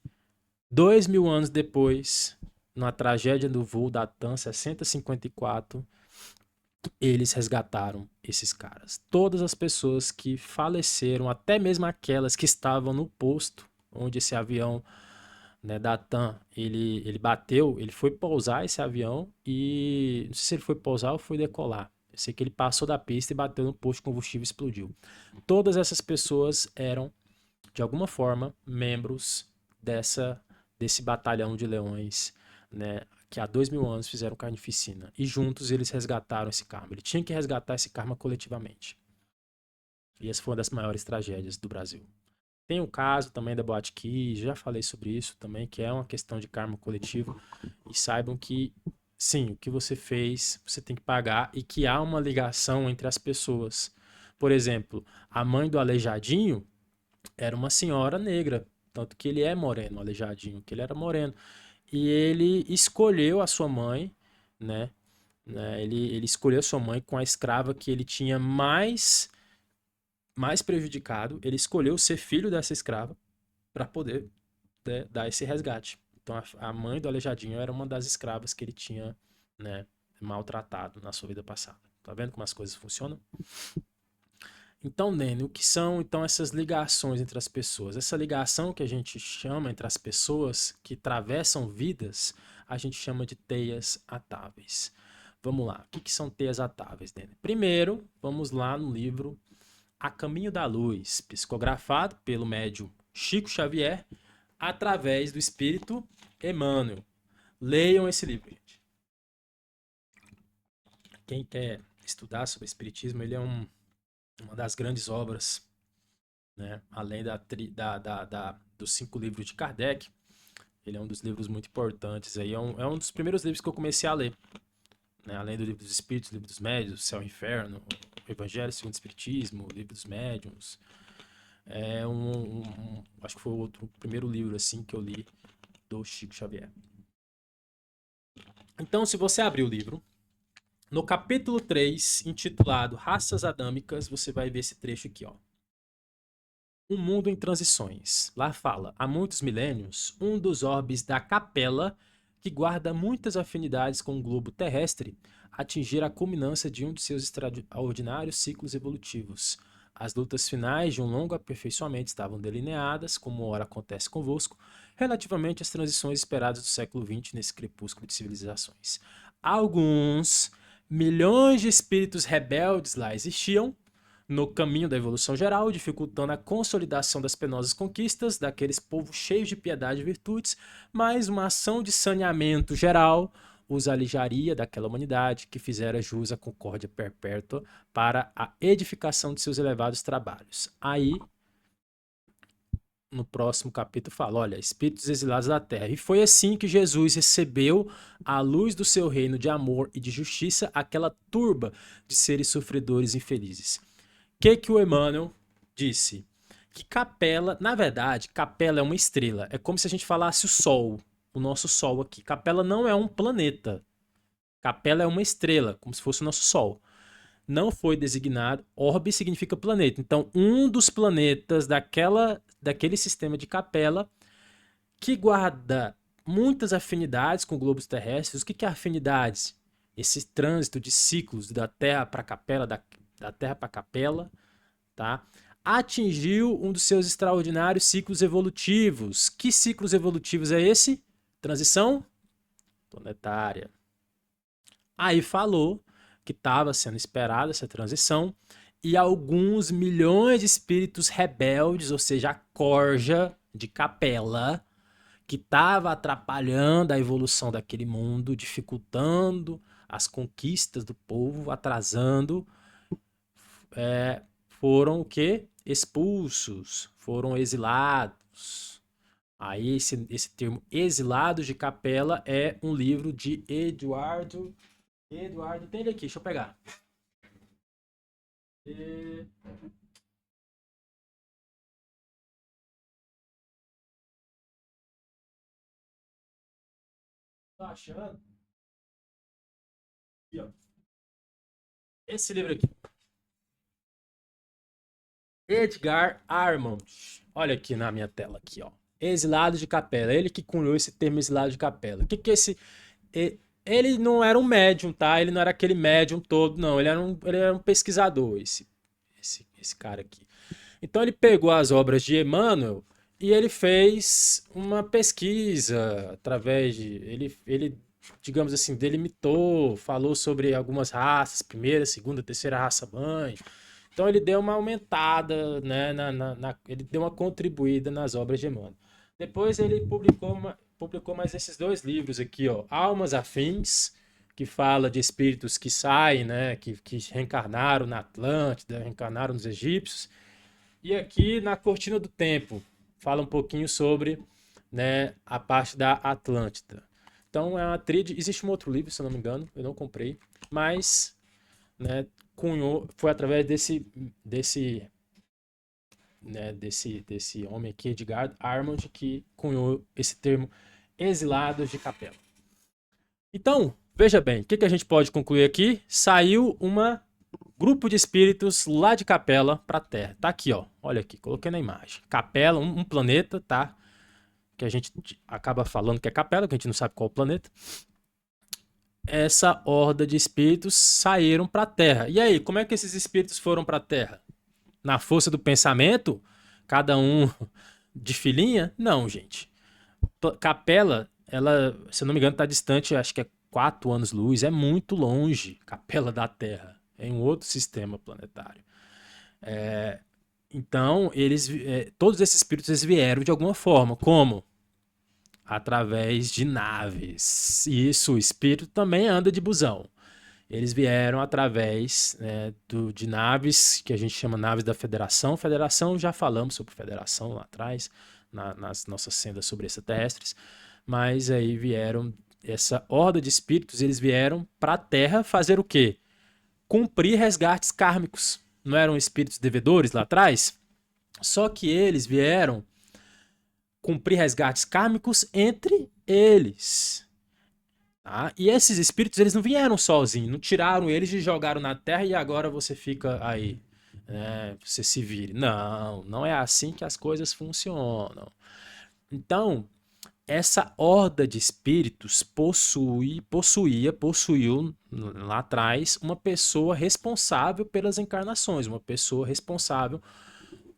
2000 anos depois, na tragédia do voo da TAM 6054, eles resgataram esses caras. Todas as pessoas que faleceram, até mesmo aquelas que estavam no posto onde esse avião, né, da TAM, ele bateu, ele foi pousar esse avião e não sei se ele foi pousar ou foi decolar. Eu sei que ele passou da pista e bateu no posto de combustível e explodiu. Todas essas pessoas eram, de alguma forma, membros desse batalhão de leões, né, que há 2000 anos fizeram carnificina. E juntos eles resgataram esse karma. Ele tinha que resgatar esse karma coletivamente. E essa foi uma das maiores tragédias do Brasil. Tem o caso também da Boate Kiss, já falei sobre isso também, que é uma questão de karma coletivo. E saibam que, sim, o que você fez, você tem que pagar e que há uma ligação entre as pessoas. Por exemplo, a mãe do Aleijadinho era uma senhora negra, tanto que ele é moreno, Aleijadinho, que ele era moreno. E ele escolheu a sua mãe, né, né? Ele escolheu sua mãe com a escrava que ele tinha mais prejudicado. Ele escolheu ser filho dessa escrava para poder, né, dar esse resgate. Então a mãe do Aleijadinho era uma das escravas que ele tinha, né, maltratado na sua vida passada. Tá vendo como as coisas funcionam? Então, Nene, o que são então essas ligações entre as pessoas? Essa ligação que a gente chama entre as pessoas que atravessam vidas, a gente chama de teias atáveis. Vamos lá, o que são teias atáveis, Nene? Primeiro, vamos lá no livro A Caminho da Luz, psicografado pelo médium Chico Xavier, através do espírito Emmanuel. Leiam esse livro, gente. Quem quer estudar sobre espiritismo, ele é uma das grandes obras, né? Além dos 5 livros de Kardec, ele é um dos livros muito importantes. Aí é um dos primeiros livros que eu comecei a ler, né? Além do livro dos Espíritos, livro dos Médiuns, Céu e Inferno, o Evangelho segundo o Espiritismo, o livro dos Médiuns. Acho que foi o primeiro livro assim que eu li do Chico Xavier. Então, se você abrir o livro, no capítulo 3, intitulado Raças Adâmicas, você vai ver esse trecho aqui, ó. Um mundo em transições. Lá fala, há muitos milênios, um dos orbes da Capela, que guarda muitas afinidades com o globo terrestre, atingir a culminância de um de seus extraordinários ciclos evolutivos. As lutas finais de um longo aperfeiçoamento estavam delineadas, como ora acontece convosco, relativamente às transições esperadas do século XX nesse crepúsculo de civilizações. Alguns milhões de espíritos rebeldes lá existiam, no caminho da evolução geral, dificultando a consolidação das penosas conquistas daqueles povos cheios de piedade e virtudes, mas uma ação de saneamento geral os alijaria daquela humanidade que fizera jus à concórdia perpétua para a edificação de seus elevados trabalhos. Aí, no próximo capítulo, fala, olha, espíritos exilados da terra. E foi assim que Jesus recebeu a luz do seu reino de amor e de justiça aquela turba de seres sofredores infelizes. Que o Emmanuel disse? Que Capela, na verdade, Capela é uma estrela. É como se a gente falasse o Sol, o nosso Sol aqui. Capela não é um planeta. Capela é uma estrela, como se fosse o nosso Sol. Não foi designado. Orbe significa planeta. Então, um dos planetas daquele sistema de Capela que guarda muitas afinidades com globos terrestres. O que é afinidades? Esse trânsito de ciclos da Terra para a Capela, da Terra para a Capela, tá? Atingiu um dos seus extraordinários ciclos evolutivos. Que ciclos evolutivos é esse? Transição planetária. Aí falou que estava sendo esperada essa transição e alguns milhões de espíritos rebeldes, ou seja, a corja de Capela, que estava atrapalhando a evolução daquele mundo, dificultando as conquistas do povo, atrasando, foram o quê? Expulsos, foram exilados. Aí esse termo exilados de Capela é um livro de Eduardo. Eduardo, tem ele aqui, deixa eu pegar. E... Tá achando? Aqui, ó. Esse livro aqui. Edgar Armand. Olha aqui na minha tela aqui, ó. Exilado de Capela. Ele que cunhou esse termo exilado de Capela. O que que é esse ele não era um médium, tá? Ele não era aquele médium todo, não. Ele era um pesquisador, esse cara aqui. Então ele pegou as obras de Emmanuel e ele fez uma pesquisa através de. Ele, digamos assim, delimitou, falou sobre algumas raças, primeira, segunda, terceira raça mãe. Então ele deu uma aumentada, né, ele deu uma contribuída nas obras de Emmanuel. Depois ele publicou mais esses 2 livros aqui, ó, Almas Afins, que fala de espíritos que saem, né, que reencarnaram na Atlântida, reencarnaram nos egípcios. E aqui na Cortina do Tempo, fala um pouquinho sobre, né, a parte da Atlântida. Então é uma tríade. Existe um outro livro, se eu não me engano, eu não comprei, mas, né, cunhou, foi através desse homem aqui, Edgar Armand, que cunhou esse termo exilados de Capela. Então, Veja bem, o que a gente pode concluir aqui? Saiu um grupo de espíritos lá de Capela para a Terra. Tá aqui, ó. Olha aqui, coloquei na imagem. Capela, um planeta, tá? Que a gente acaba falando que é Capela, que a gente não sabe qual é o planeta. Essa horda de espíritos saíram para a Terra. E aí, como é que esses espíritos foram para a Terra? Na força do pensamento? Cada um de filinha? Não, gente. Capela, ela, se eu não me engano, está distante, acho que é 4 anos-luz, é muito longe, Capela da Terra, é um outro sistema planetário. Então, todos esses espíritos eles vieram de alguma forma. Como? Através de naves. Isso, o espírito também anda de busão. Eles vieram através, né, de naves, que a gente chama naves da Federação. Federação, já falamos sobre Federação lá atrás, nas nossas sendas sobre extraterrestres. Mas aí vieram, essa horda de espíritos, eles vieram para a Terra fazer o quê? Cumprir resgates kármicos. Não eram espíritos devedores lá atrás? Só que eles vieram cumprir resgates kármicos entre eles. Tá? E esses espíritos, eles não vieram sozinhos, não tiraram eles e jogaram na Terra e agora você fica aí, né, você se vire. Não, não é assim que as coisas funcionam. Então, essa horda de espíritos possuiu lá atrás uma pessoa responsável pelas encarnações, uma pessoa responsável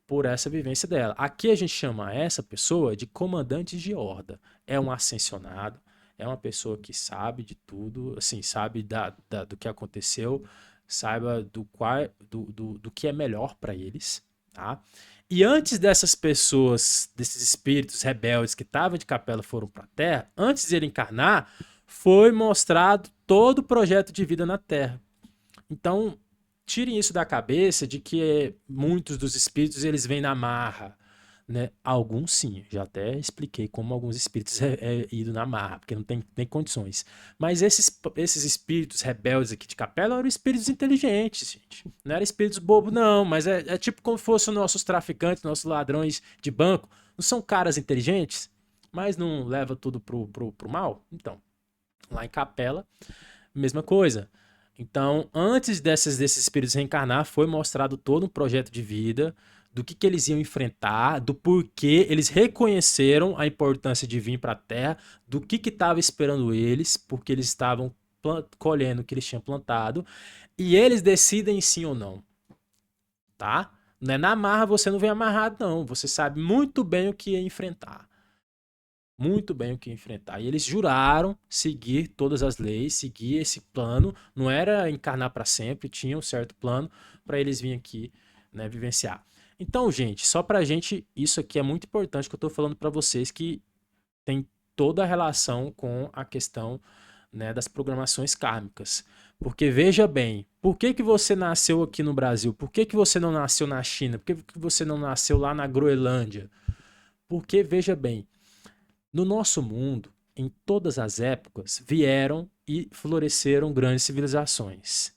por essa vivência dela. Aqui a gente chama essa pessoa de comandante de horda. É um ascensionado, é uma pessoa que sabe de tudo, assim, sabe do que aconteceu, saiba do que é melhor para eles, tá? E antes dessas pessoas, desses espíritos rebeldes que estavam de Capela foram para a Terra, antes de ele encarnar, foi mostrado todo o projeto de vida na Terra. Então, tirem isso da cabeça de que muitos dos espíritos eles vêm na marra, né? Alguns sim, já até expliquei como alguns espíritos é ido na marra, porque não tem nem condições. Mas esses espíritos rebeldes aqui de Capela eram espíritos inteligentes, gente. Não eram espíritos bobos, não, mas é tipo como fossem nossos traficantes, nossos ladrões de banco. Não são caras inteligentes, mas não leva tudo pro mal? Então, lá em Capela, mesma coisa. Então, antes desses espíritos reencarnar, foi mostrado todo um projeto de vida, do que eles iam enfrentar, do porquê eles reconheceram a importância de vir para a Terra, do que estava esperando eles, porque eles estavam colhendo o que eles tinham plantado, e eles decidem sim ou não, tá? Não é na marra, você não vem amarrado, não. Você sabe muito bem o que ia enfrentar. Muito bem o que enfrentar. E eles juraram seguir todas as leis, seguir esse plano. Não era encarnar para sempre, tinha um certo plano para eles virem aqui, né, vivenciar. Então, gente, só pra gente, isso aqui é muito importante que eu tô falando para vocês que tem toda a relação com a questão, né, das programações kármicas. Porque veja bem, por que que você nasceu aqui no Brasil? Por que que você não nasceu na China? Por que que você não nasceu lá na Groenlândia? Porque veja bem, no nosso mundo, em todas as épocas, vieram e floresceram grandes civilizações.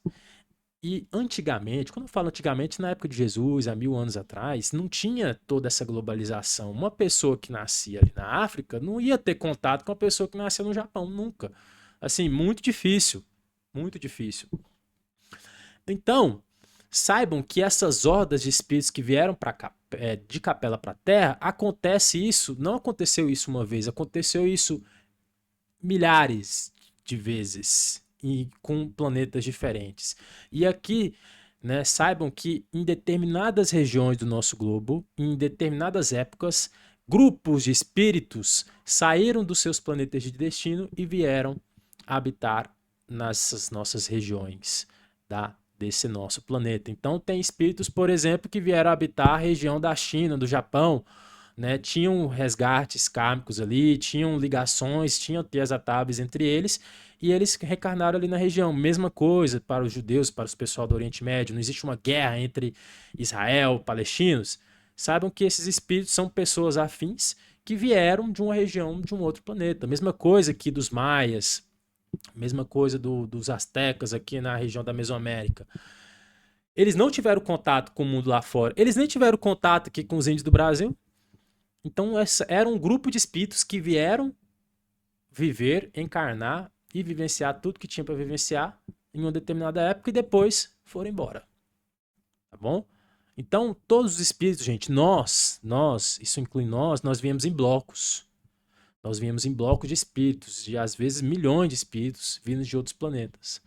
E antigamente, quando eu falo antigamente, na época de Jesus, há 1000 anos atrás, não tinha toda essa globalização. Uma pessoa que nascia ali na África não ia ter contato com uma pessoa que nasceu no Japão, nunca. Assim, muito difícil. Muito difícil. Então, saibam que essas hordas de espíritos que vieram de Capela para a Terra, acontece isso, não aconteceu isso uma vez, aconteceu isso milhares de vezes e com planetas diferentes. E aqui, né, saibam que em determinadas regiões do nosso globo, em determinadas épocas, grupos de espíritos saíram dos seus planetas de destino e vieram habitar nessas nossas regiões desse nosso planeta. Então tem espíritos, por exemplo, que vieram habitar a região da China, do Japão, né? Tinham resgates kármicos ali, tinham ligações, tinham tias atáveis entre eles, e eles reencarnaram ali na região. Mesma coisa para os judeus, para os pessoal do Oriente Médio. Não existe uma guerra entre Israel e palestinos. Saibam que esses espíritos são pessoas afins que vieram de uma região de um outro planeta. Mesma coisa aqui dos maias, mesma coisa dos astecas aqui na região da Mesoamérica. Eles não tiveram contato com o mundo lá fora. Eles nem tiveram contato aqui com os índios do Brasil. Então, era um grupo de espíritos que vieram viver, encarnar e vivenciar tudo que tinha para vivenciar em uma determinada época e depois foram embora. Tá bom? Então, todos os espíritos, gente, isso inclui nós viemos em blocos. Nós viemos em blocos de espíritos, de às vezes milhões de espíritos vindos de outros planetas,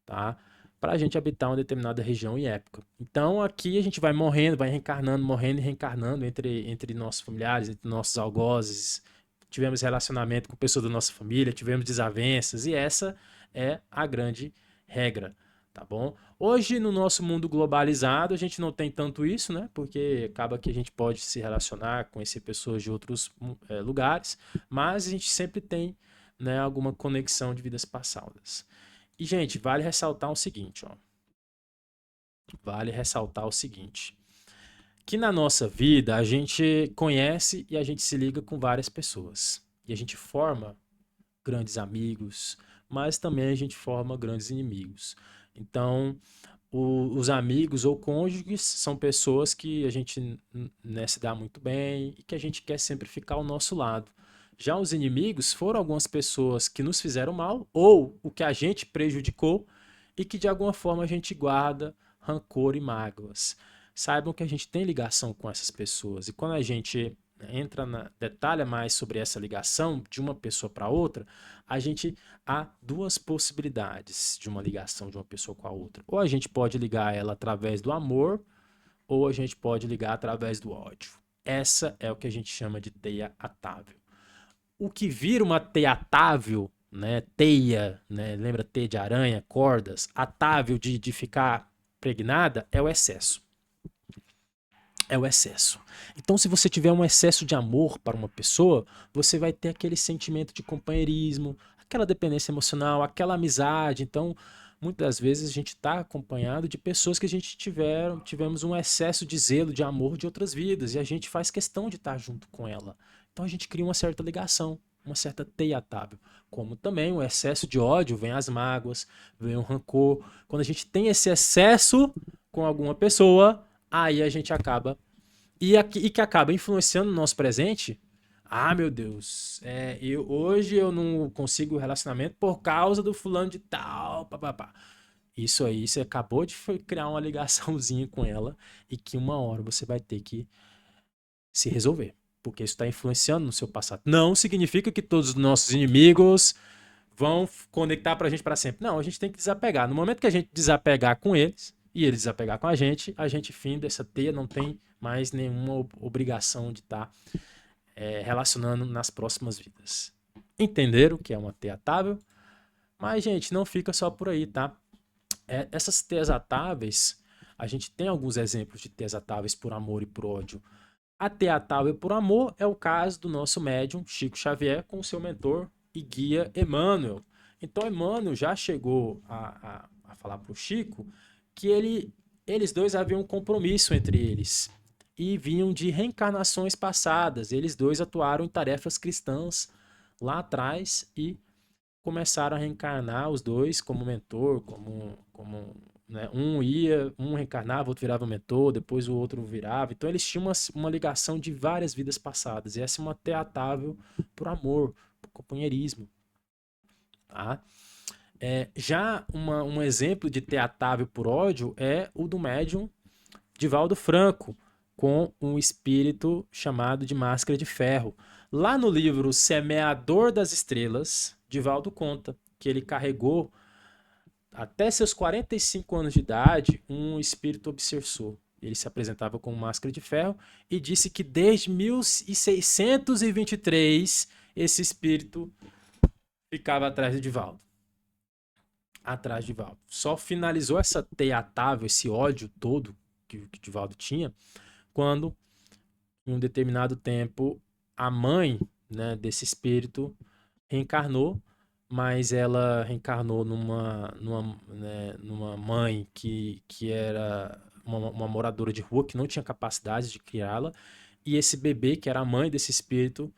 tá? Para a gente habitar uma determinada região e época. Então, aqui a gente vai morrendo, vai reencarnando, morrendo e reencarnando entre nossos familiares, entre nossos algozes. Tivemos relacionamento com pessoas da nossa família, tivemos desavenças, e essa é a grande regra, tá bom? Hoje, no nosso mundo globalizado, a gente não tem tanto isso, né? Porque acaba que a gente pode se relacionar, conhecer pessoas de outros lugares, mas a gente sempre tem, né, alguma conexão de vidas passadas. E, gente, vale ressaltar o seguinte, ó. Vale ressaltar o seguinte, que na nossa vida a gente conhece e a gente se liga com várias pessoas. E a gente forma grandes amigos, mas também a gente forma grandes inimigos. Então, os amigos ou cônjuges são pessoas que a gente, né, se dá muito bem e que a gente quer sempre ficar ao nosso lado. Já os inimigos foram algumas pessoas que nos fizeram mal ou o que a gente prejudicou e que de alguma forma a gente guarda rancor e mágoas. Saibam que a gente tem ligação com essas pessoas e quando a gente detalha mais sobre essa ligação de uma pessoa para outra, a gente há duas possibilidades de uma ligação de uma pessoa com a outra. Ou a gente pode ligar ela através do amor, ou a gente pode ligar através do ódio. Essa é o que a gente chama de teia atável. O que vira uma teia atável, né, teia, né, lembra teia de aranha, cordas, atável de ficar pregnada, é o excesso. É o excesso. Então, se você tiver um excesso de amor para uma pessoa, você vai ter aquele sentimento de companheirismo, aquela dependência emocional, aquela amizade. Então, muitas vezes a gente está acompanhado de pessoas que a gente tivemos um excesso de zelo, de amor de outras vidas, e a gente faz questão de estar junto com ela. Então, a gente cria uma certa ligação, uma certa teia atável. Como também o excesso de ódio, vem as mágoas, vem o rancor. Quando a gente tem esse excesso com alguma pessoa, aí a gente acaba e que acaba influenciando o nosso presente. Ah, meu Deus, hoje eu não consigo relacionamento por causa do fulano de tal, papapá. Isso aí, você acabou de criar uma ligaçãozinha com ela e que uma hora você vai ter que se resolver, porque isso está influenciando no seu passado. Não significa que todos os nossos inimigos vão conectar pra gente para sempre. Não, a gente tem que desapegar. No momento que a gente desapegar com eles e eles desapegar com a gente finda essa teia, não tem mais nenhuma obrigação de estar relacionando nas próximas vidas. Entenderam que é uma teia atável? Mas, gente, não fica só por aí, tá? Essas teias atáveis, a gente tem alguns exemplos de teias atáveis por amor e por ódio. A teia atável por amor é o caso do nosso médium Chico Xavier com o seu mentor e guia Emmanuel. Então, Emmanuel já chegou a falar para o Chico que eles dois haviam um compromisso entre eles e vinham de reencarnações passadas. Eles dois atuaram em tarefas cristãs lá atrás e começaram a reencarnar os dois como mentor, como né, um reencarnava, o outro virava mentor, depois o outro virava. Então eles tinham uma ligação de várias vidas passadas. E essa é uma teatável por amor, por companheirismo. Tá? Já um exemplo de teatável por ódio é o do médium Divaldo Franco, com um espírito chamado de Máscara de Ferro. Lá no livro Semeador das Estrelas, Divaldo conta que ele carregou até seus 45 anos de idade um espírito obsessor. Ele se apresentava como Máscara de Ferro e disse que desde 1623 esse espírito ficava atrás de Divaldo. Atrás de Divaldo. Só finalizou essa teatável, esse ódio todo que Divaldo tinha, quando, em um determinado tempo, a mãe, né, desse espírito reencarnou, mas ela reencarnou numa mãe que era uma moradora de rua, que não tinha capacidade de criá-la, e esse bebê, que era a mãe desse espírito,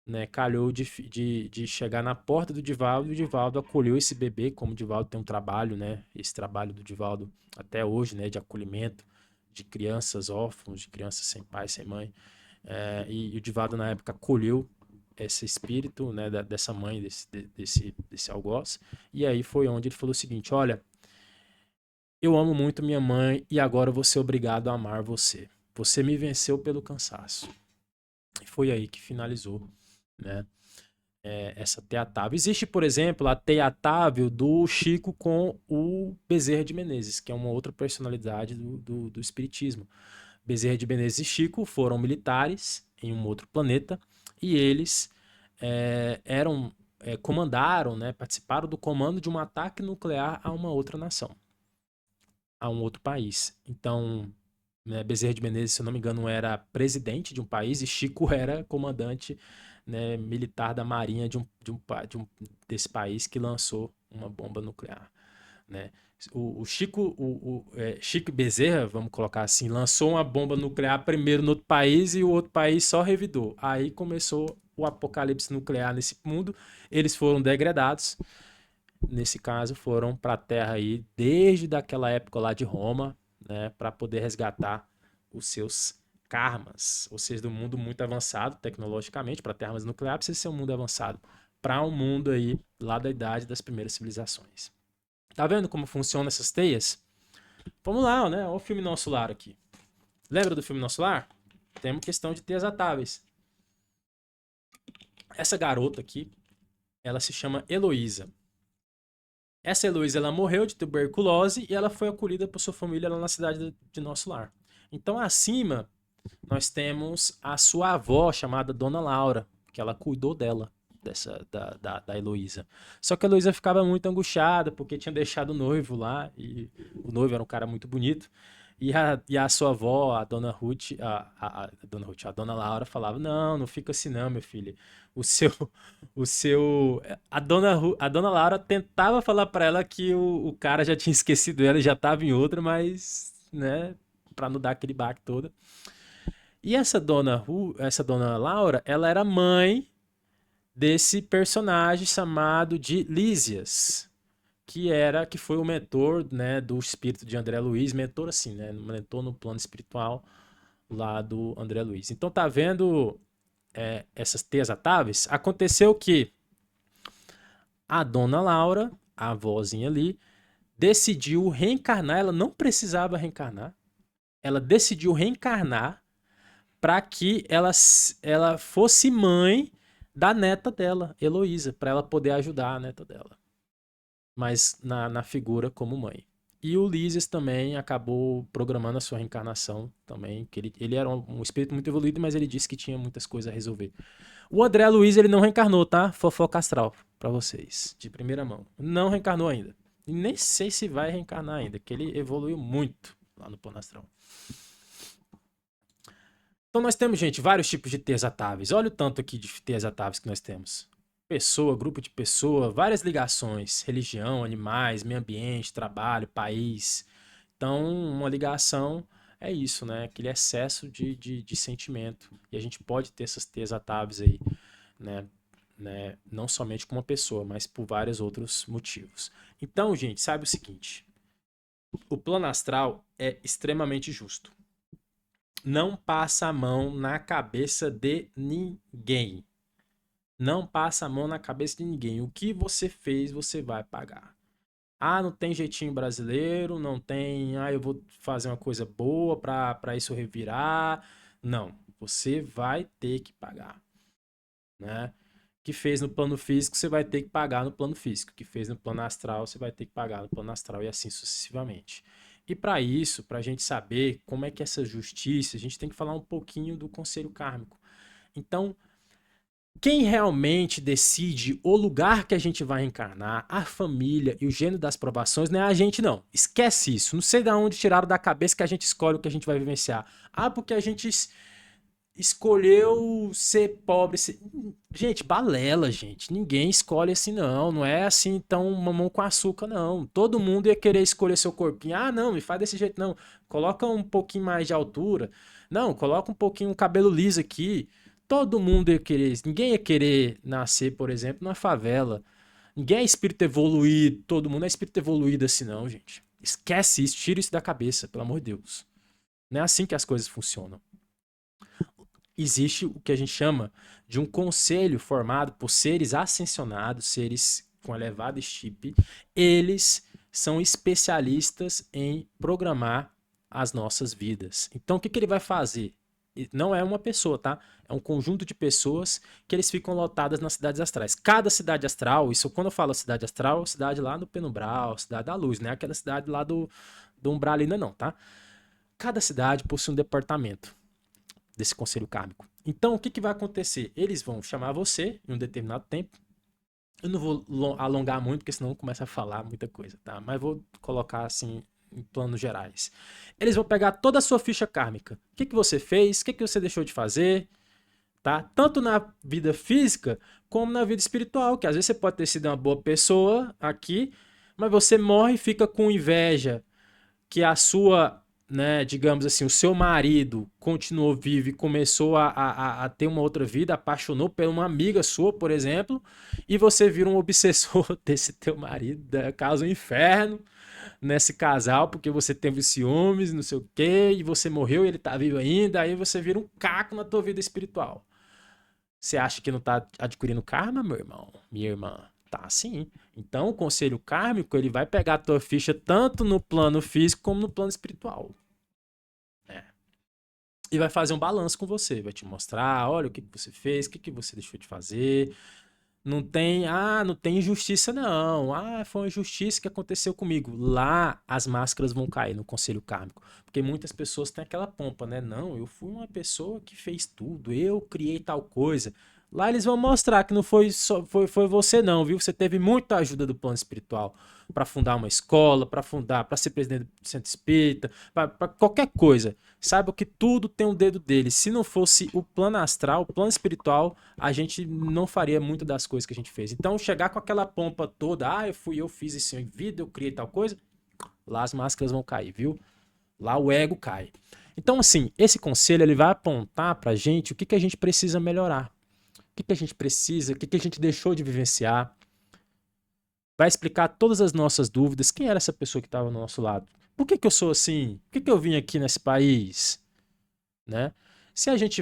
né, calhou de chegar na porta do Divaldo, e o Divaldo acolheu esse bebê, como o Divaldo tem um trabalho, né, esse trabalho do Divaldo até hoje, né, de acolhimento de crianças órfãos, de crianças sem pai, sem mãe, e o Divaldo na época acolheu esse espírito, né, dessa mãe, desse algoz. E aí foi onde ele falou o seguinte: olha, eu amo muito minha mãe e agora eu vou ser obrigado a amar você. Você me venceu pelo cansaço. E foi aí que finalizou, né, essa teatável. Existe, por exemplo, a teatável do Chico com o Bezerra de Menezes, que é uma outra personalidade do espiritismo. Bezerra de Menezes e Chico foram militares em um outro planeta e eles comandaram, né, participaram do comando de um ataque nuclear a uma outra nação, a um outro país. Então, né, Bezerra de Menezes, se eu não me engano, era presidente de um país e Chico era comandante, né, militar da marinha desse país que lançou uma bomba nuclear, né? O Chico Bezerra, vamos colocar assim, lançou uma bomba nuclear primeiro no outro país e o outro país só revidou. Aí começou o apocalipse nuclear nesse mundo. Eles foram degradados. Nesse caso, foram para a Terra aí desde daquela época lá de Roma, né, para poder resgatar os seus karmas. Ou seja, do mundo muito avançado tecnologicamente, para terras nucleares precisa ser um mundo avançado. Para um mundo aí lá da idade das primeiras civilizações. Tá vendo como funcionam essas teias? Vamos lá, né? Olha o filme Nosso Lar aqui. Lembra do filme Nosso Lar? Temos questão de teias atáveis. Essa garota aqui, ela se chama Heloísa. Essa Heloísa, ela morreu de tuberculose e ela foi acolhida por sua família lá na cidade de Nosso Lar. Então, acima, nós temos a sua avó, chamada Dona Laura, que ela cuidou dela, da Heloísa. Só que a Heloísa ficava muito angustiada, porque tinha deixado o noivo lá, e o noivo era um cara muito bonito. E a sua avó, a Dona Ruth, a Dona Laura falava: Não, não fica assim não, meu filho. O seu, o seu, a Dona Laura tentava falar pra ela que o cara já tinha esquecido ela e já tava em outra, mas, né, pra não dar aquele baque todo. E essa Dona Laura, ela era mãe desse personagem chamado de Lísias, que foi o mentor, né, do espírito de André Luiz, mentor assim, né, mentor no plano espiritual lá do André Luiz. Então tá vendo essas teias atáveis? Aconteceu que a Dona Laura, a avózinha ali, decidiu reencarnar, ela não precisava reencarnar, ela decidiu reencarnar para que ela fosse mãe da neta dela, Heloísa, para ela poder ajudar a neta dela, mas na figura como mãe. E o Lísias também acabou programando a sua reencarnação também, que ele era um espírito muito evoluído, mas ele disse que tinha muitas coisas a resolver. O André Luiz, ele não reencarnou, tá? Fofoca astral pra vocês, de primeira mão. Não reencarnou ainda. E nem sei se vai reencarnar ainda, que ele evoluiu muito lá no plano astral. Então nós temos, gente, vários tipos de teias atáveis. Olha o tanto aqui de teias atáveis que nós temos. Pessoa, grupo de pessoa, várias ligações, religião, animais, meio ambiente, trabalho, país. Então, uma ligação é isso, né? Aquele excesso de sentimento. E a gente pode ter essas teias atáveis aí, né? Não somente com uma pessoa, mas por vários outros motivos. Então, gente, sabe o seguinte: o plano astral é extremamente justo. Não passa a mão na cabeça de ninguém. Não passa a mão na cabeça de ninguém. O que você fez, você vai pagar. Ah, não tem jeitinho brasileiro, não tem. Ah, eu vou fazer uma coisa boa para isso revirar. Não, você vai ter que pagar, né? O que fez no plano físico, você vai ter que pagar no plano físico. O que fez no plano astral, você vai ter que pagar no plano astral e assim sucessivamente. E para isso, para a gente saber como é que é essa justiça, a gente tem que falar um pouquinho do conselho kármico. Então, quem realmente decide o lugar que a gente vai encarnar, a família e o gênero das provações, não é a gente, não. Esquece isso. Não sei de onde tiraram da cabeça que a gente escolhe o que a gente vai vivenciar. Ah, porque a gente escolheu ser pobre. Gente, balela, gente. Ninguém escolhe assim, não. Não é assim tão mamão com açúcar, não. Todo mundo ia querer escolher seu corpinho. Ah, não, me faz desse jeito, não. Coloca um pouquinho mais de altura. Não, coloca um pouquinho o cabelo liso aqui. Todo mundo ia querer isso. Ninguém ia querer nascer, por exemplo, na favela. Ninguém é espírito evoluído. Todo mundo é espírito evoluído assim, não, gente. Esquece isso, tira isso da cabeça, pelo amor de Deus. Não é assim que as coisas funcionam. Existe o que a gente chama de um conselho formado por seres ascensionados, seres com elevado chip. Eles são especialistas em programar as nossas vidas. Então, o que ele vai fazer? Não é uma pessoa, tá? É um conjunto de pessoas que eles ficam lotadas nas cidades astrais. Cada cidade astral, isso quando eu falo cidade astral, cidade lá no penumbral, cidade da luz, não é aquela cidade lá do Umbralina não, tá? Cada cidade possui um departamento desse conselho kármico. Então, o que vai acontecer? Eles vão chamar você em um determinado tempo. Eu não vou alongar muito, porque senão começa a falar muita coisa, tá? Mas vou colocar assim em planos gerais. Eles vão pegar toda a sua ficha kármica. O que você fez? O que você deixou de fazer? Tá? Tanto na vida física como na vida espiritual, que às vezes você pode ter sido uma boa pessoa aqui, mas você morre e fica com inveja que a sua, né, digamos assim, o seu marido continuou vivo e começou a ter uma outra vida, apaixonou por uma amiga sua, por exemplo, e você vira um obsessor desse teu marido, causa um inferno nesse casal, porque você teve ciúmes, não sei o quê, e você morreu e ele tá vivo ainda, aí você vira um caco na tua vida espiritual. Você acha que não tá adquirindo karma, meu irmão? Minha irmã? Tá sim. Então o conselho kármico ele vai pegar a tua ficha tanto no plano físico como no plano espiritual. É. E vai fazer um balanço com você, vai te mostrar, olha o que você fez, o que você deixou de fazer. Não tem injustiça não. Foi uma injustiça que aconteceu comigo. Lá as máscaras vão cair no conselho kármico, porque muitas pessoas têm aquela pompa, né? Não, eu fui uma pessoa que fez tudo, eu criei tal coisa. Lá eles vão mostrar que não foi só foi você não, viu? Você teve muita ajuda do plano espiritual para fundar uma escola, para ser presidente do centro espírita, para qualquer coisa. Saiba que tudo tem um dedo dele. Se não fosse o plano astral, o plano espiritual, a gente não faria muito das coisas que a gente fez. Então, chegar com aquela pompa toda, eu fiz isso em vida, eu criei tal coisa, lá as máscaras vão cair, viu? Lá o ego cai. Então, assim, esse conselho ele vai apontar pra gente o que a gente precisa melhorar. O que a gente precisa, o que a gente deixou de vivenciar. Vai explicar todas as nossas dúvidas. Quem era essa pessoa que estava ao nosso lado? Por que eu sou assim? Por que eu vim aqui nesse país? Né? Se a gente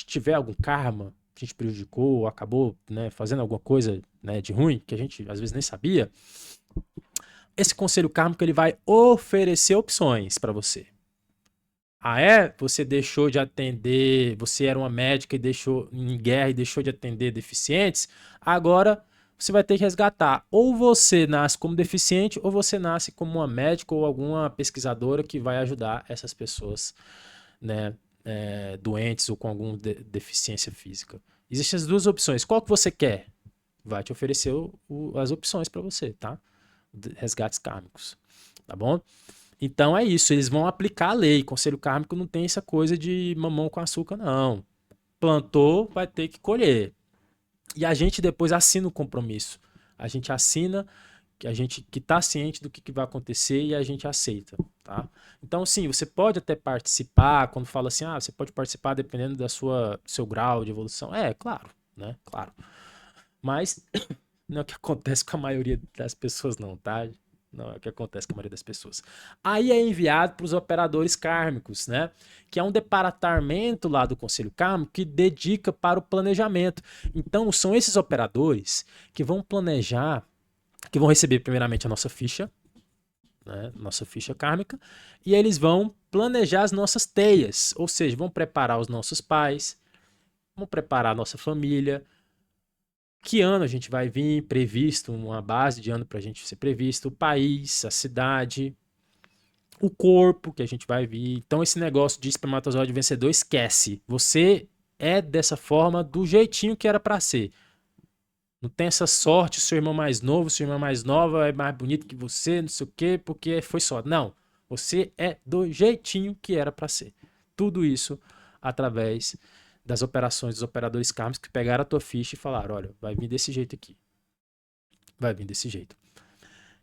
tiver algum karma, que a gente prejudicou, acabou, né, fazendo alguma coisa, né, de ruim, que a gente às vezes nem sabia, esse conselho kármico ele vai oferecer opções para você. Você deixou de atender, você era uma médica e deixou em guerra e deixou de atender deficientes, agora você vai ter que resgatar. Ou você nasce como deficiente, ou você nasce como uma médica ou alguma pesquisadora que vai ajudar essas pessoas, né, doentes ou com alguma deficiência física. Existem as duas opções. Qual que você quer? Vai te oferecer as opções para você, tá? Resgates kármicos, tá bom? Então é isso, eles vão aplicar a lei. Conselho kármico não tem essa coisa de mamão com açúcar, não. Plantou, vai ter que colher. E a gente depois assina o compromisso. A gente assina que a gente que está ciente do que vai acontecer e a gente aceita, tá? Então, sim, você pode até participar, quando fala assim, você pode participar dependendo do seu grau de evolução. Claro, né? Claro. Mas não é o que acontece com a maioria das pessoas, não, tá? Não é o que acontece com a maioria das pessoas. Aí é enviado para os operadores kármicos, né? Que é um departamento lá do Conselho Kármico que dedica para o planejamento. Então, são esses operadores que vão planejar, que vão receber primeiramente a nossa ficha, né? Nossa ficha kármica, e eles vão planejar as nossas teias, ou seja, vão preparar os nossos pais, vão preparar a nossa família. Que ano a gente vai vir previsto, uma base de ano para a gente ser previsto, o país, a cidade, o corpo que a gente vai vir. Então esse negócio de espermatozoide vencedor, esquece. Você é dessa forma do jeitinho que era para ser. Não tem essa sorte, seu irmão mais novo, sua irmã mais nova é mais bonito que você, não sei o quê, porque foi só. Não, você é do jeitinho que era para ser. Tudo isso através das operações dos operadores kármicos que pegaram a tua ficha e falaram, olha, vai vir desse jeito aqui. Vai vir desse jeito.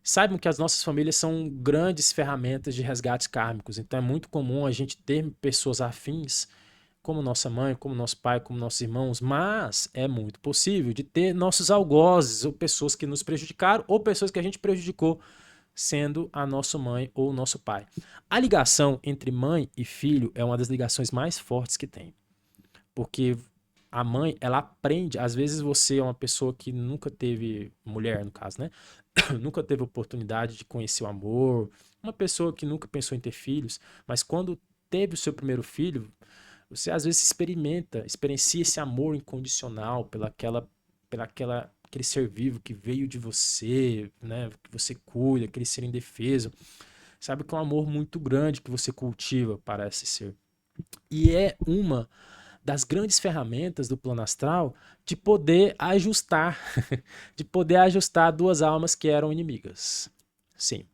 Saibam que as nossas famílias são grandes ferramentas de resgates kármicos, então é muito comum a gente ter pessoas afins, como nossa mãe, como nosso pai, como nossos irmãos, mas é muito possível de ter nossos algozes, ou pessoas que nos prejudicaram, ou pessoas que a gente prejudicou, sendo a nossa mãe ou o nosso pai. A ligação entre mãe e filho é uma das ligações mais fortes que tem. Porque A mãe, ela aprende. Às vezes você é uma pessoa que nunca teve, mulher no caso, né? Nunca teve oportunidade de conhecer o amor. Uma pessoa que nunca pensou em ter filhos, mas quando teve o seu primeiro filho, você às vezes experiencia esse amor incondicional aquele ser vivo que veio de você, né? Que você cuida, aquele ser indefeso. Sabe que é um amor muito grande que você cultiva para esse ser. E é uma das grandes ferramentas do plano astral de poder ajustar, de poder ajustar duas almas que eram inimigas. Sim,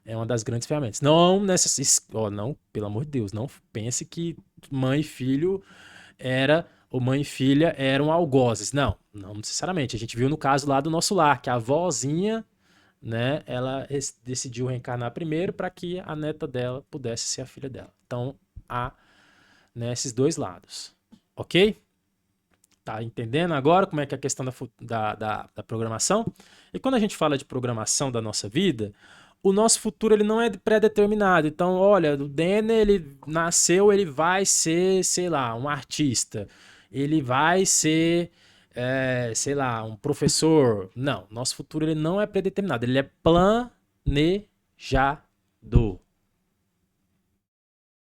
é uma das grandes ferramentas. Não não, pelo amor de Deus, não pense que mãe e filho ou mãe e filha eram algozes. Não, não necessariamente. A gente viu no caso lá do nosso lar, que a avózinha, né, ela decidiu reencarnar primeiro para que a neta dela pudesse ser a filha dela. Então, há, né, esses dois lados. Ok? Tá entendendo agora como é que é a questão da programação? E quando a gente fala de programação da nossa vida, o nosso futuro ele não é pré-determinado. Então, olha, o Denner, ele nasceu, ele vai ser, sei lá, um artista. Ele vai ser, sei lá, um professor. Não, nosso futuro ele não é pré-determinado. Ele é planejado.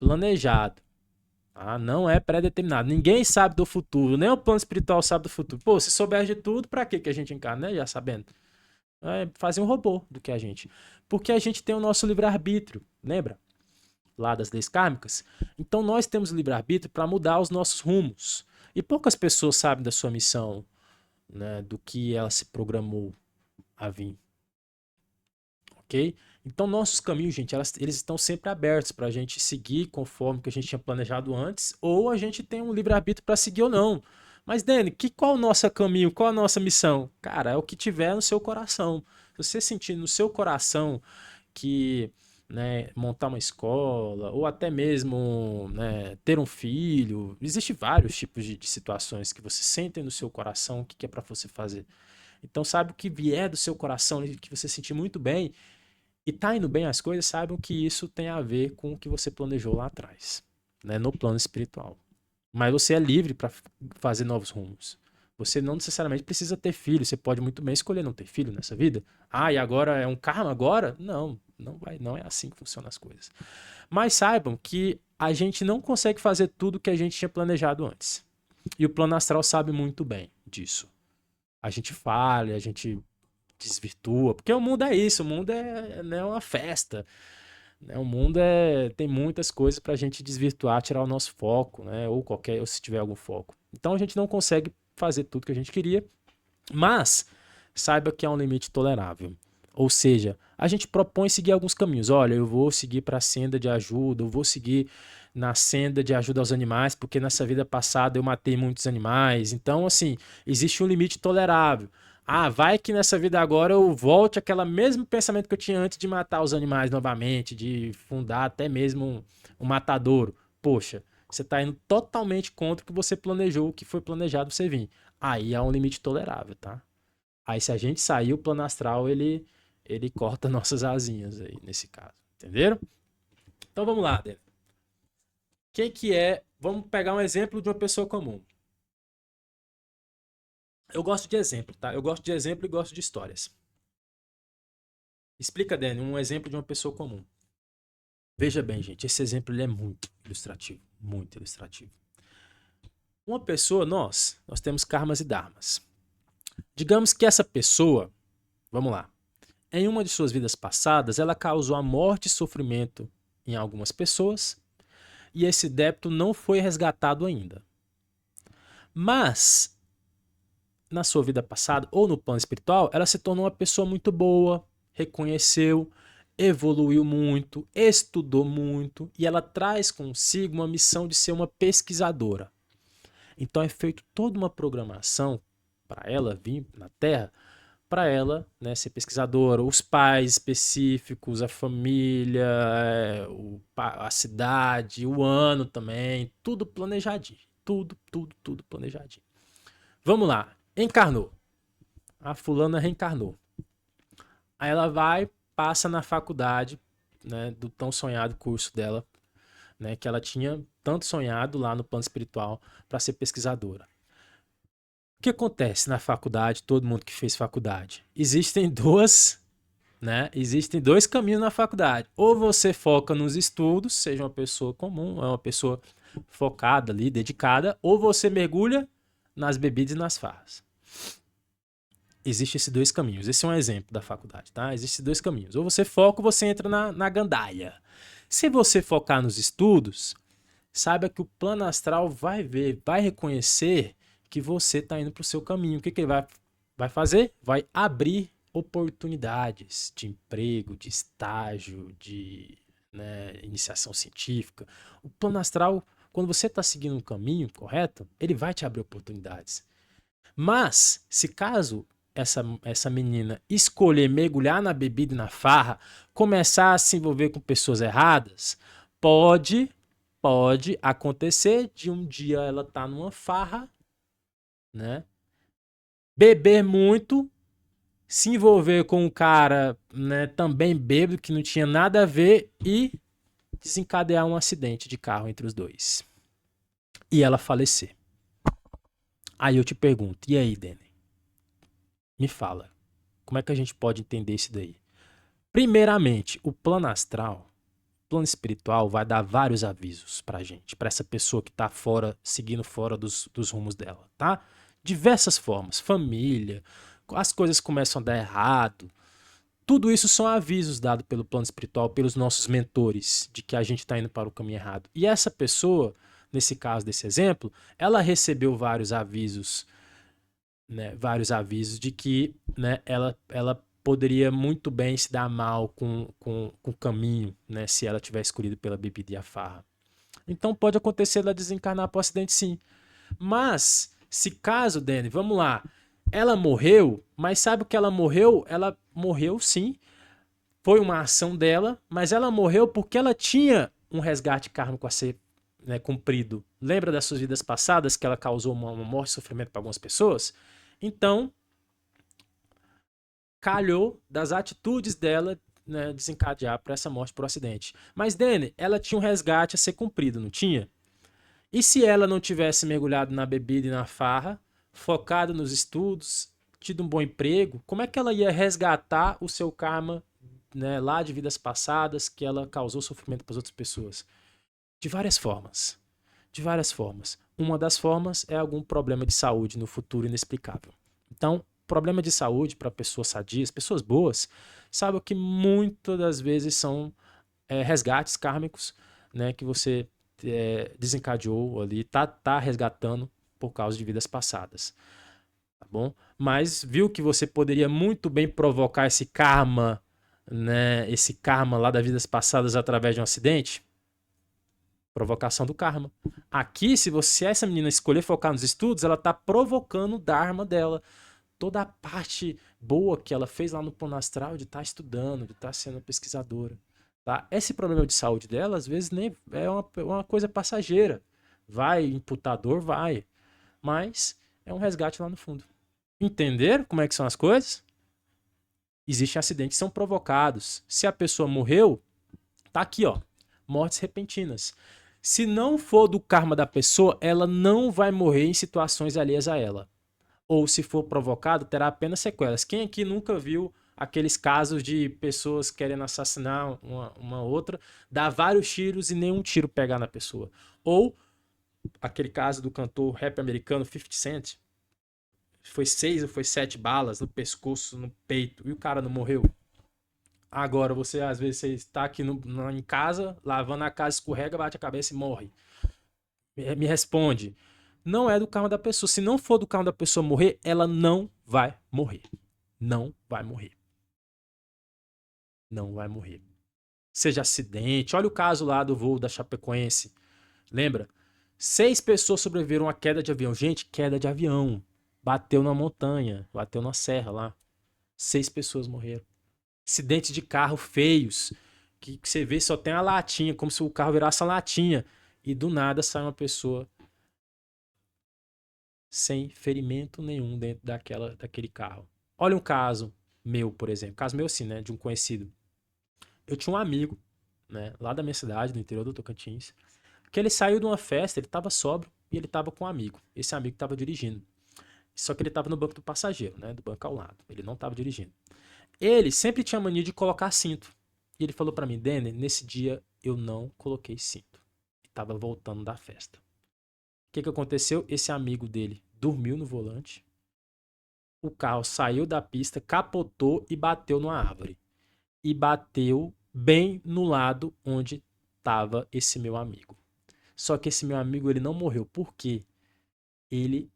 Planejado. Ah, não é pré-determinado. Ninguém sabe do futuro, nem o plano espiritual sabe do futuro. Pô, se souber de tudo, pra que a gente encarna, né? Já sabendo. É fazer um robô do que a gente. Porque a gente tem o nosso livre-arbítrio, lembra? Lá das leis kármicas. Então nós temos o livre-arbítrio para mudar os nossos rumos. E poucas pessoas sabem da sua missão, né? Do que ela se programou a vir. Ok? Então, nossos caminhos, gente, eles estão sempre abertos para a gente seguir conforme que a gente tinha planejado antes, ou a gente tem um livre-arbítrio para seguir ou não. Mas, Dani, qual é o nosso caminho? Qual a nossa missão? Cara, é o que tiver no seu coração. Se você sentir no seu coração que, né, montar uma escola, ou até mesmo, né, ter um filho, existem vários tipos de situações que você sente no seu coração o que é para você fazer. Então, sabe o que vier do seu coração, que você sentir muito bem, e tá indo bem as coisas, saibam que isso tem a ver com o que você planejou lá atrás, né, no plano espiritual. Mas você é livre para fazer novos rumos. Você não necessariamente precisa ter filho, você pode muito bem escolher não ter filho nessa vida. Ah, e agora é um karma agora? Não, não é assim que funcionam as coisas. Mas saibam que a gente não consegue fazer tudo que a gente tinha planejado antes. E o plano astral sabe muito bem disso. A gente falha, a gente desvirtua, porque o mundo é isso, o mundo é, né, uma festa, né? O mundo tem muitas coisas para a gente desvirtuar, tirar o nosso foco, né? Ou se tiver algum foco. Então a gente não consegue fazer tudo que a gente queria, mas saiba que há um limite tolerável. Ou seja, a gente propõe seguir alguns caminhos. Olha, eu vou seguir para a senda de ajuda, eu vou seguir na senda de ajuda aos animais, porque nessa vida passada eu matei muitos animais. Então, assim, existe um limite tolerável. Ah, vai que nessa vida agora eu volte àquele mesmo pensamento que eu tinha antes de matar os animais novamente, de fundar até mesmo um matadouro. Poxa, você está indo totalmente contra o que você planejou, o que foi planejado você vir. Aí há um limite tolerável, tá? Aí se a gente sair, o plano astral, ele corta nossas asinhas aí, nesse caso. Entenderam? Então vamos lá, Débora. Que é... Vamos pegar um exemplo de uma pessoa comum. Eu gosto de exemplo, tá? Eu gosto de exemplo e gosto de histórias. Explica, Dani, um exemplo de uma pessoa comum. Veja bem, gente, esse exemplo ele é muito ilustrativo. Muito ilustrativo. Uma pessoa, nós temos karmas e dharmas. Digamos que essa pessoa, vamos lá, em uma de suas vidas passadas, ela causou a morte e sofrimento em algumas pessoas e esse débito não foi resgatado ainda. Mas, na sua vida passada ou no plano espiritual, ela se tornou uma pessoa muito boa, reconheceu, evoluiu muito, estudou muito e ela traz consigo uma missão de ser uma pesquisadora. Então é feita toda uma programação para ela vir na Terra, para ela, né, ser pesquisadora, os pais específicos, a família, a cidade, o ano também, tudo planejadinho, tudo planejadinho. Vamos lá, encarnou. A fulana reencarnou. Aí ela vai, passa na faculdade, né, do tão sonhado curso dela, né, que ela tinha tanto sonhado lá no plano espiritual para ser pesquisadora. que acontece na faculdade, todo mundo que fez faculdade? Existem duas, né? Existem dois caminhos na faculdade. Ou você foca nos estudos, seja uma pessoa comum, é uma pessoa focada ali, dedicada, ou você mergulha nas bebidas e nas farras. Existem esses dois caminhos. Esse é um exemplo da faculdade, tá? Existem dois caminhos. Ou você foca ou você entra na gandaia. Se você focar nos estudos, saiba que o plano astral vai ver, vai reconhecer que você está indo para o seu caminho. O que ele vai fazer? Vai abrir oportunidades de emprego, de estágio, de iniciação científica. O plano astral, quando você está seguindo um caminho correto, ele vai te abrir oportunidades. Mas, se caso essa menina escolher mergulhar na bebida e na farra, começar a se envolver com pessoas erradas, pode acontecer de um dia ela tá numa farra, né? Beber muito, se envolver com um cara, né, também bêbado, que não tinha nada a ver, e desencadear um acidente de carro entre os dois. E ela falecer. Aí eu te pergunto, e aí, Dani? Me fala, como é que a gente pode entender isso daí? Primeiramente, o plano astral, o plano espiritual vai dar vários avisos pra gente, pra essa pessoa que tá fora, seguindo fora dos rumos dela, tá? Diversas formas, família, as coisas começam a dar errado. Tudo isso são avisos dados pelo plano espiritual, pelos nossos mentores, de que a gente está indo para o caminho errado. E essa pessoa, nesse caso desse exemplo, ela recebeu vários avisos, né, vários avisos de que, né, ela poderia muito bem se dar mal com o caminho, né, se ela tiver escolhido pela bebida e a farra. Então pode acontecer ela desencarnar por acidente, sim. Mas, se caso, Dani, vamos lá, ela morreu, mas sabe o que ela morreu? Ela morreu, sim, foi uma ação dela, mas ela morreu porque ela tinha um resgate kármico a ser, né, cumprido. Lembra das suas vidas passadas que ela causou uma morte e sofrimento para algumas pessoas? Então, calhou das atitudes dela, né, desencadear para essa morte por acidente. Mas, Dani, ela tinha um resgate a ser cumprido, não tinha? E se ela não tivesse mergulhado na bebida e na farra, focado nos estudos, tido um bom emprego, como é que ela ia resgatar o seu karma, né, lá de vidas passadas que ela causou sofrimento para as outras pessoas? De várias formas. De várias formas. Uma das formas é algum problema de saúde no futuro inexplicável. Então, problema de saúde para pessoas sadias, pessoas boas, sabe que muitas das vezes são resgates kármicos, né, que você desencadeou ali, tá resgatando por causa de vidas passadas, tá bom? Mas viu que você poderia muito bem provocar esse karma, né, esse karma lá das vidas passadas através de um acidente? Provocação do karma. Aqui, se essa menina escolher focar nos estudos, ela tá provocando o dharma dela. Toda a parte boa que ela fez lá no plano astral de estar estudando, de estar sendo pesquisadora. Tá? Esse problema de saúde dela, às vezes, nem é uma coisa passageira. Vai imputar dor? Vai. Mas é um resgate lá no fundo. Entenderam como é que são as coisas? Existem acidentes que são provocados. Se a pessoa morreu, tá aqui, ó. Mortes repentinas. Se não for do karma da pessoa, ela não vai morrer em situações alheias a ela. Ou se for provocado, terá apenas sequelas. Quem aqui nunca viu aqueles casos de pessoas querendo assassinar uma outra, dar vários tiros e nenhum tiro pegar na pessoa? Ou aquele caso do cantor rap americano 50 Cent, foi 6 ou foi 7 balas no pescoço, no peito, e o cara não morreu? Agora, você às vezes você está aqui em casa, lavando a casa, escorrega, bate a cabeça e morre. Me responde. Não é do karma da pessoa. Se não for do karma da pessoa morrer, ela não vai morrer. Não vai morrer. Não vai morrer. Seja acidente. Olha o caso lá do voo da Chapecoense. Lembra? 6 pessoas sobreviveram à queda de avião. Gente, queda de avião. Bateu na montanha. Bateu na serra lá. 6 pessoas morreram. Acidentes de carro feios. Que você vê só tem a latinha. Como se o carro virasse a latinha. E do nada sai uma pessoa sem ferimento nenhum dentro daquele carro. Olha um caso meu, por exemplo. Caso meu, sim, né? De um conhecido. Eu tinha um amigo, né? Lá da minha cidade, no interior do Tocantins, que ele saiu de uma festa, ele estava sóbrio e ele estava com um amigo. Esse amigo estava dirigindo. Só que ele estava no banco do passageiro, né? Do banco ao lado. Ele não estava dirigindo. Ele sempre tinha mania de colocar cinto. E ele falou para mim, Denner, nesse dia eu não coloquei cinto. Estava voltando da festa. O que aconteceu? Esse amigo dele dormiu no volante. O carro saiu da pista, capotou e bateu numa árvore. E bateu bem no lado onde estava esse meu amigo. Só que esse meu amigo ele não morreu. Por quê? Ele,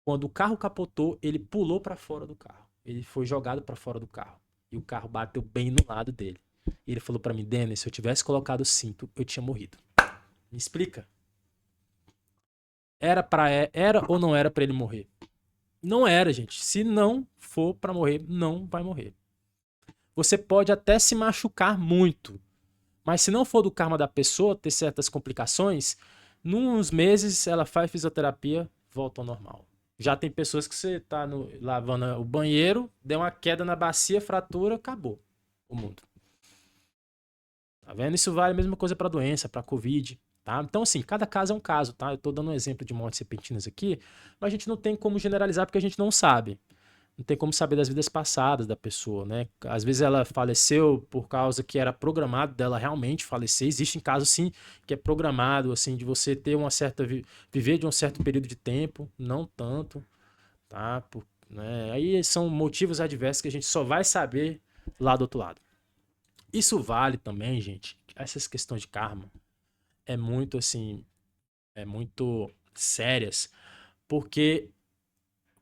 quando o carro capotou, ele pulou para fora do carro. Ele foi jogado para fora do carro. E o carro bateu bem no lado dele. E ele falou para mim, Dennis, se eu tivesse colocado o cinto, eu tinha morrido. Me explica? Era ou não era para ele morrer? Não era, gente. Se não for para morrer, não vai morrer. Você pode até se machucar muito, mas se não for do karma da pessoa ter certas complicações, nos meses ela faz fisioterapia, volta ao normal. Já tem pessoas que você tá lavando o banheiro, deu uma queda na bacia, fratura, acabou o mundo. Tá vendo? Isso vale a mesma coisa para doença, para Covid, tá? Então, assim, cada caso é um caso, tá? Eu tô dando um exemplo de mortes repentinas aqui, mas a gente não tem como generalizar porque a gente não sabe. Não tem como saber das vidas passadas da pessoa, né? Às vezes ela faleceu por causa que era programado dela realmente falecer. Existem casos, sim, que é programado, assim, de você ter uma certa... viver de um certo período de tempo, não tanto, tá? Né? Aí são motivos adversos que a gente só vai saber lá do outro lado. Isso vale também, gente, essas questões de karma é muito, assim, é muito sérias, porque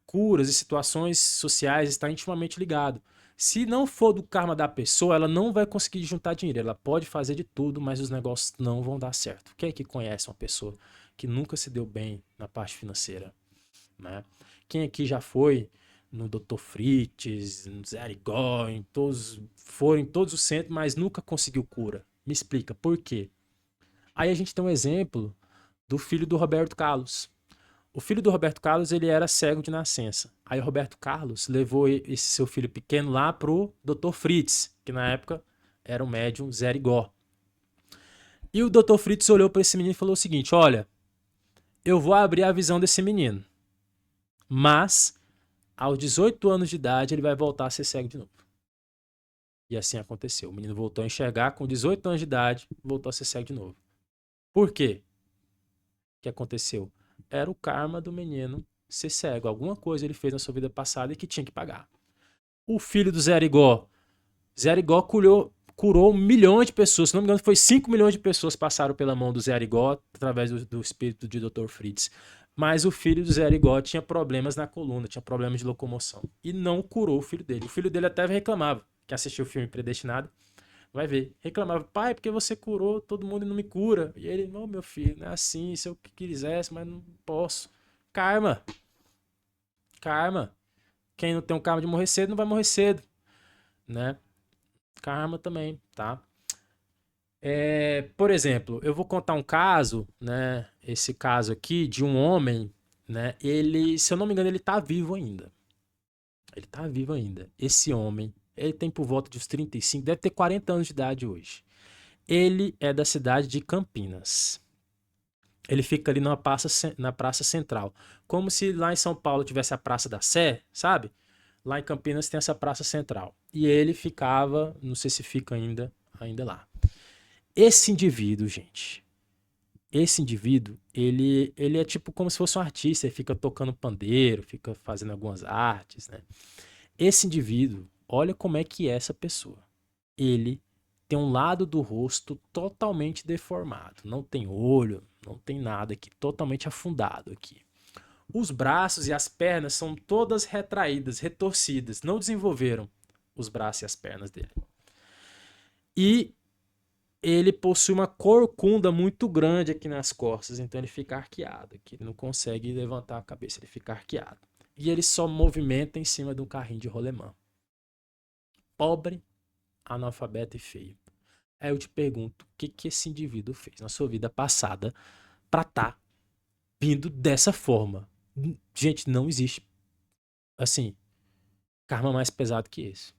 curas e situações sociais está intimamente ligado. Se não for do karma da pessoa, ela não vai conseguir juntar dinheiro. Ela pode fazer de tudo, mas os negócios não vão dar certo. Quem é que conhece uma pessoa que nunca se deu bem na parte financeira, né? Quem aqui já foi no Dr. Fritz, no Zé Arigó, foram em todos os centros, mas nunca conseguiu cura? Me explica, por quê? Aí a gente tem um exemplo do filho do Roberto Carlos. O filho do Roberto Carlos, ele era cego de nascença. Aí o Roberto Carlos levou esse seu filho pequeno lá pro Dr. Fritz, que na época era o médium Zé Arigó. E o Dr. Fritz olhou para esse menino e falou o seguinte, olha, eu vou abrir a visão desse menino, mas aos 18 anos de idade ele vai voltar a ser cego de novo. E assim aconteceu. O menino voltou a enxergar com 18 anos de idade, voltou a ser cego de novo. Por quê? O que aconteceu? Era o karma do menino ser cego. Alguma coisa ele fez na sua vida passada e que tinha que pagar. O filho do Zé Arigó. Zé Arigó curou milhões de pessoas. Se não me engano, foi 5 milhões de pessoas que passaram pela mão do Zé Arigó através do espírito de Dr. Fritz. Mas o filho do Zé Arigó tinha problemas na coluna, tinha problemas de locomoção. E não curou o filho dele. O filho dele até reclamava, que assistiu o filme Predestinado. Vai ver. Reclamava, pai, porque você curou todo mundo e não me cura. E ele, não, meu filho, não é assim, se eu quisesse, mas não posso. Karma. Karma. Quem não tem um karma de morrer cedo, não vai morrer cedo, né? Karma também, tá? Por exemplo, eu vou contar um caso, né? Esse caso aqui de um homem, né? Ele, se eu não me engano, ele tá vivo ainda. Ele tá vivo ainda. Esse homem, ele tem por volta de uns 35, deve ter 40 anos de idade hoje. Ele é da cidade de Campinas. Ele fica ali na Praça Central. Como se lá em São Paulo tivesse a Praça da Sé, sabe? Lá em Campinas tem essa Praça Central. E ele ficava, não sei se fica ainda lá. Esse indivíduo, gente, ele é tipo como se fosse um artista, ele fica tocando pandeiro, fica fazendo algumas artes, né? Esse indivíduo, olha como é que é essa pessoa. Ele tem um lado do rosto totalmente deformado. Não tem olho, não tem nada aqui, totalmente afundado aqui. Os braços e as pernas são todas retraídas, retorcidas. Não desenvolveram os braços e as pernas dele. E ele possui uma corcunda muito grande aqui nas costas, então ele fica arqueado aqui. Ele não consegue levantar a cabeça, ele fica arqueado. E ele só movimenta em cima de um carrinho de rolemã. Pobre, analfabeto e feio. Aí eu te pergunto, o que esse indivíduo fez na sua vida passada pra tá vindo dessa forma? Gente, não existe, assim, karma mais pesado que esse.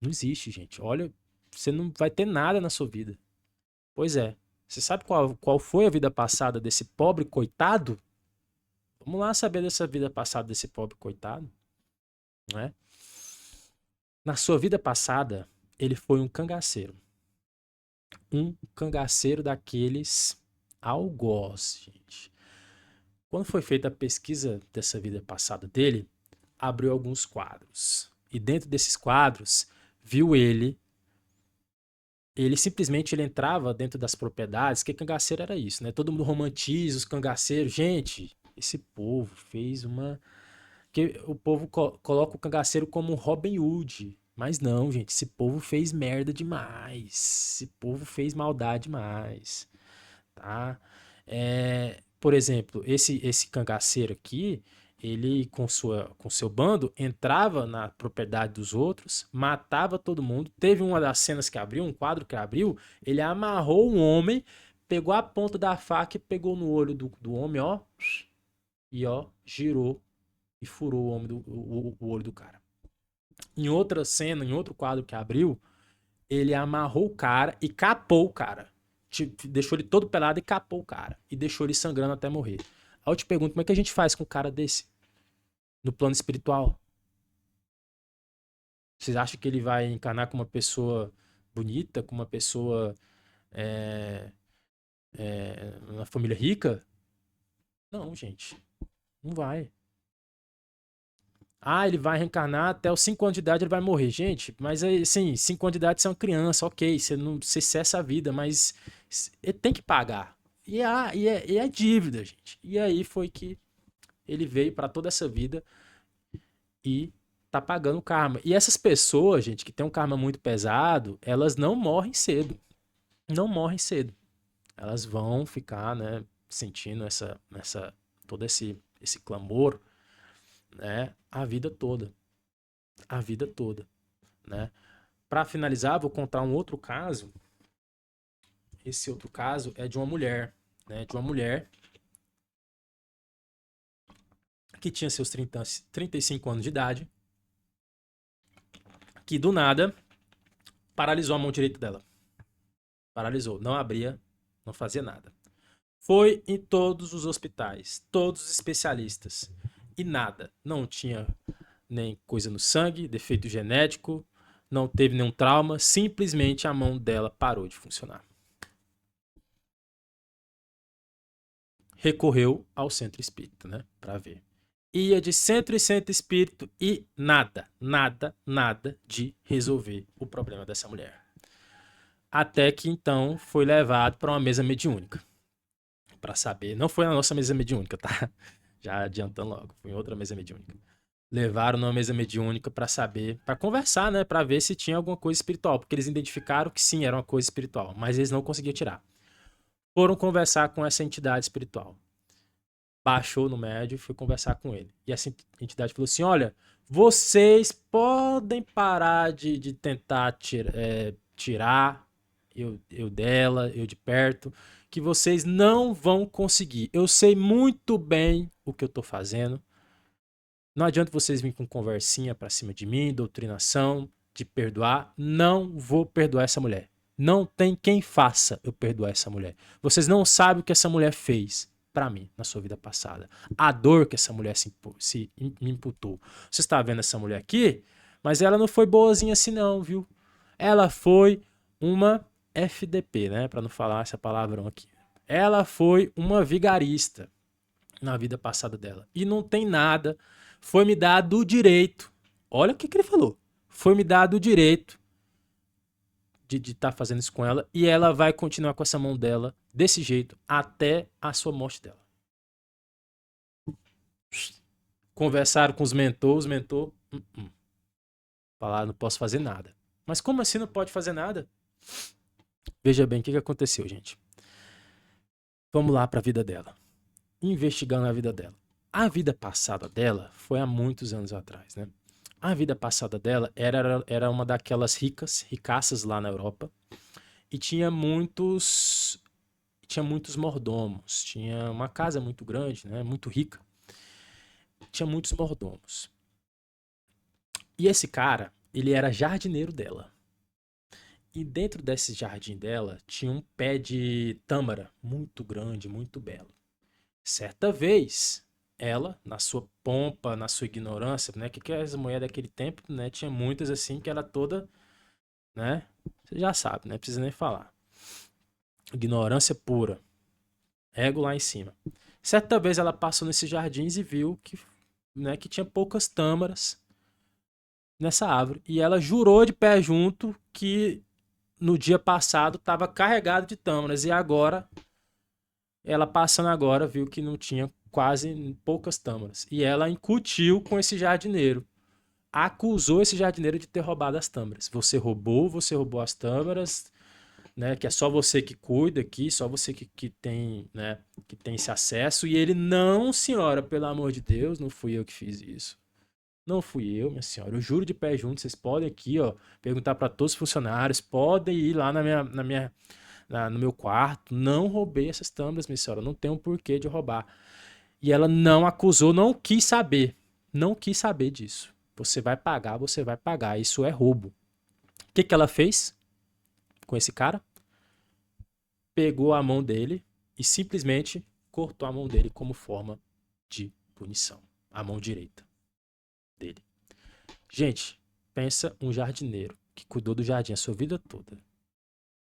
Não existe, gente. Olha, você não vai ter nada na sua vida. Pois é. Você sabe qual foi a vida passada desse pobre coitado? Vamos lá saber dessa vida passada desse pobre coitado, né? Na sua vida passada, ele foi um cangaceiro. Um cangaceiro daqueles algoz, gente. Quando foi feita a pesquisa dessa vida passada dele, abriu alguns quadros. E dentro desses quadros, viu ele simplesmente ele entrava dentro das propriedades, que cangaceiro era isso, né? Todo mundo romantiza os cangaceiros. Gente, esse povo fez uma... que o povo coloca o cangaceiro como um Robin Hood. Mas não, gente, esse povo fez merda demais. Esse povo fez maldade demais, tá? Por exemplo, esse cangaceiro aqui, ele com seu bando entrava na propriedade dos outros, matava todo mundo. Teve uma das cenas que abriu, um quadro que abriu, ele amarrou um homem, pegou a ponta da faca e pegou no olho do homem, ó, e ó, girou e furou o, homem o olho do cara. Em outra cena, em outro quadro que abriu, ele amarrou o cara e capou o cara. Deixou ele todo pelado e capou o cara. E deixou ele sangrando até morrer. Aí eu te pergunto, como é que a gente faz com um cara desse? No plano espiritual? Vocês acham que ele vai encarnar com uma pessoa bonita, com uma pessoa é, uma família rica? Não, gente. Não vai. Ah, ele vai reencarnar até os 5 anos de idade, ele vai morrer. Gente, mas assim, 5 anos de idade você é uma criança, ok, você não você cessa a vida, mas ele tem que pagar. E é dívida, gente. E aí foi que ele veio para toda essa vida e tá pagando o karma. E essas pessoas, gente, que tem um karma muito pesado, elas não morrem cedo. Não morrem cedo. Elas vão ficar, né, sentindo todo esse clamor, né, a vida toda. A vida toda, né? Para finalizar, vou contar um outro caso. Esse outro caso é de uma mulher, né? De uma mulher que tinha seus 35 anos de idade, que do nada paralisou a mão direita dela. Paralisou, não abria, não fazia nada. Foi em todos os hospitais, todos os especialistas, e nada. Não tinha nem coisa no sangue, defeito genético, não teve nenhum trauma, simplesmente a mão dela parou de funcionar. Recorreu ao centro espírita, né, para ver. Ia de centro em centro espírito e nada de resolver o problema dessa mulher. Até que então foi levado para uma mesa mediúnica. Para saber, não foi na nossa mesa mediúnica, tá? Já adiantando logo, foi em outra mesa mediúnica. Levaram numa mesa mediúnica para saber, para conversar, né, para ver se tinha alguma coisa espiritual, porque eles identificaram que sim, era uma coisa espiritual, mas eles não conseguiam tirar. Foram conversar com essa entidade espiritual. Baixou no médio e foi conversar com ele. E essa entidade falou assim: olha, vocês podem parar de tentar tirar eu dela, eu de perto, que vocês não vão conseguir. Eu sei muito bem o que eu tô fazendo. Não adianta vocês virem com conversinha pra cima de mim, doutrinação, de perdoar. Não vou perdoar essa mulher. Não tem quem faça eu perdoar essa mulher. Vocês não sabem o que essa mulher fez pra mim na sua vida passada. A dor que essa mulher me imputou. Você está vendo essa mulher aqui? Mas ela não foi boazinha assim não, viu? Ela foi uma FDP, né? Pra não falar essa palavrão aqui. Ela foi uma vigarista na vida passada dela. E não tem nada. Foi me dado o direito. Olha o que ele falou. Foi me dado o direito de estar fazendo isso com ela. E ela vai continuar com essa mão dela desse jeito até a sua morte dela. Conversaram com os mentor. Falaram, não posso fazer nada. Mas como assim não pode fazer nada? Veja bem o que aconteceu, gente. Vamos lá para a vida dela. Investigando a vida dela. A vida passada dela foi há muitos anos atrás, né? A vida passada dela era uma daquelas ricaças lá na Europa, e tinha muitos mordomos, tinha uma casa muito grande, né? Muito rica, tinha muitos mordomos. E esse cara, ele era jardineiro dela. E dentro desse jardim dela tinha um pé de tâmara muito grande, muito belo. Certa vez, ela, na sua pompa, na sua ignorância, né? Que as mulheres daquele tempo, né? Tinha muitas assim que era toda, né? Você já sabe, né? Precisa nem falar. Ignorância pura. Ego lá em cima. Certa vez ela passou nesses jardins e viu que, né, que tinha poucas tâmaras nessa árvore. E ela jurou de pé junto que no dia passado estava carregado de tâmaras. E agora, ela passando agora, viu que não tinha quase poucas tâmaras. E ela incutiu com esse jardineiro. Acusou esse jardineiro de ter roubado as tâmaras. Você roubou as tâmaras, né? Que é só você que cuida aqui, só você que tem, né? Que tem esse acesso. E ele, não, senhora, pelo amor de Deus, não fui eu que fiz isso. Não fui eu, minha senhora. Eu juro de pé junto. Vocês podem aqui, ó, perguntar para todos os funcionários. Podem ir lá no meu quarto. Não roubei essas tâmaras, minha senhora. Não tem um porquê de roubar. E ela não acusou, não quis saber. Não quis saber disso. Você vai pagar, você vai pagar. Isso é roubo. O que ela fez com esse cara? Pegou a mão dele e simplesmente cortou a mão dele como forma de punição. A mão direita dele. Gente, pensa um jardineiro que cuidou do jardim a sua vida toda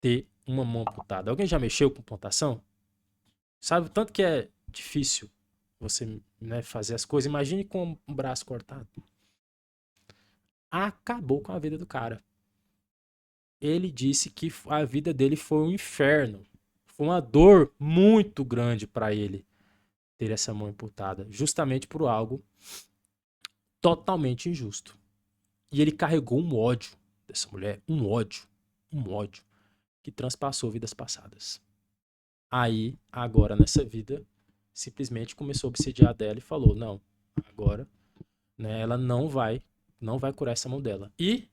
ter uma mão amputada. Alguém já mexeu com pontação? Sabe o tanto que é difícil você, né, fazer as coisas? Imagine com um braço cortado. Acabou com a vida do cara. Ele disse que a vida dele foi um inferno. Foi uma dor muito grande para ele ter essa mão amputada, justamente por algo totalmente injusto. E ele carregou um ódio dessa mulher, um ódio que transpassou vidas passadas. Aí, agora nessa vida, simplesmente começou a obsidiar dela e falou: "Não, agora, né, ela não vai curar essa mão dela". E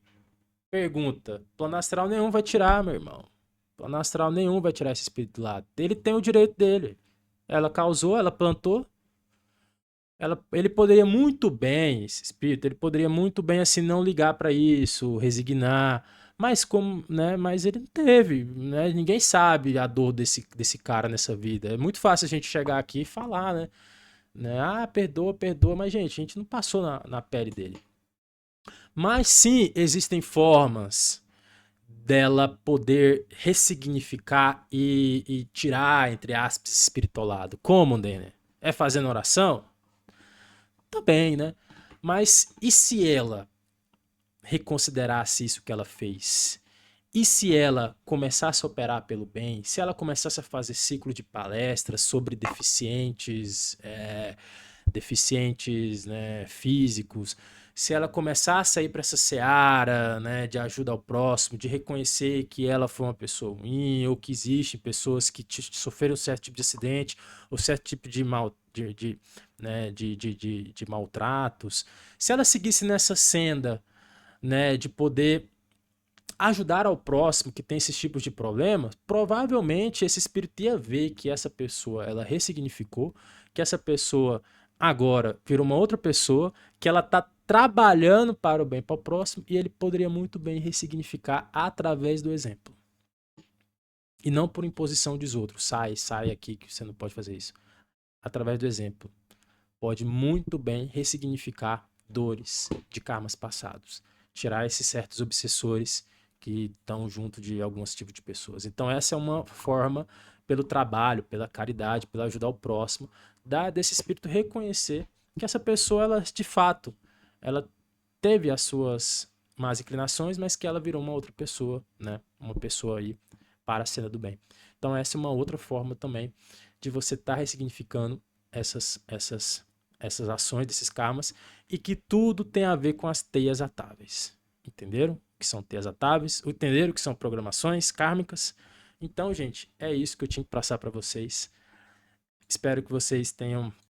pergunta: plano astral nenhum vai tirar, meu irmão. Plano astral nenhum vai tirar esse espírito lá. Ele tem o direito dele. Ela causou, ela plantou. Ele poderia muito bem, esse espírito, ele poderia muito bem assim não ligar para isso, resignar, mas como, né, mas ele não teve, né? Ninguém sabe a dor desse cara nessa vida. É muito fácil a gente chegar aqui e falar, né? Ah, perdoa, perdoa, mas gente, a gente não passou na pele dele. Mas sim, existem formas dela poder ressignificar e tirar, entre aspas, esse espiritualado. Como, Denner? É fazendo oração? Também, né? Mas e se ela reconsiderasse isso que ela fez? E se ela começasse a operar pelo bem? Se ela começasse a fazer ciclo de palestras sobre deficientes, né, físicos, se ela começasse a ir para essa seara, né, de ajuda ao próximo, de reconhecer que ela foi uma pessoa ruim, ou que existem pessoas que sofreram certo tipo de acidente, ou certo tipo de né, de maltratos, se ela seguisse nessa senda, né, de poder ajudar ao próximo que tem esses tipos de problemas, provavelmente esse espírito ia ver que essa pessoa ela ressignificou, que essa pessoa agora virou uma outra pessoa, que ela está trabalhando para o bem para o próximo e ele poderia muito bem ressignificar através do exemplo. E não por imposição dos outros. Sai aqui que você não pode fazer isso. Através do exemplo. Pode muito bem ressignificar dores de karmas passados. Tirar esses certos obsessores que estão junto de alguns tipos de pessoas. Então essa é uma forma, pelo trabalho, pela caridade, pelo ajudar o próximo, desse espírito reconhecer que essa pessoa, ela de fato, ela teve as suas más inclinações, mas que ela virou uma outra pessoa, né? Uma pessoa aí para a cena do bem. Então essa é uma outra forma também de você estar ressignificando essas ações, desses karmas, e que tudo tem a ver com as teias atáveis. Entenderam? Que são teias atáveis, entenderam que são programações kármicas. Então, gente, é isso que eu tinha que passar para vocês. Espero que vocês tenham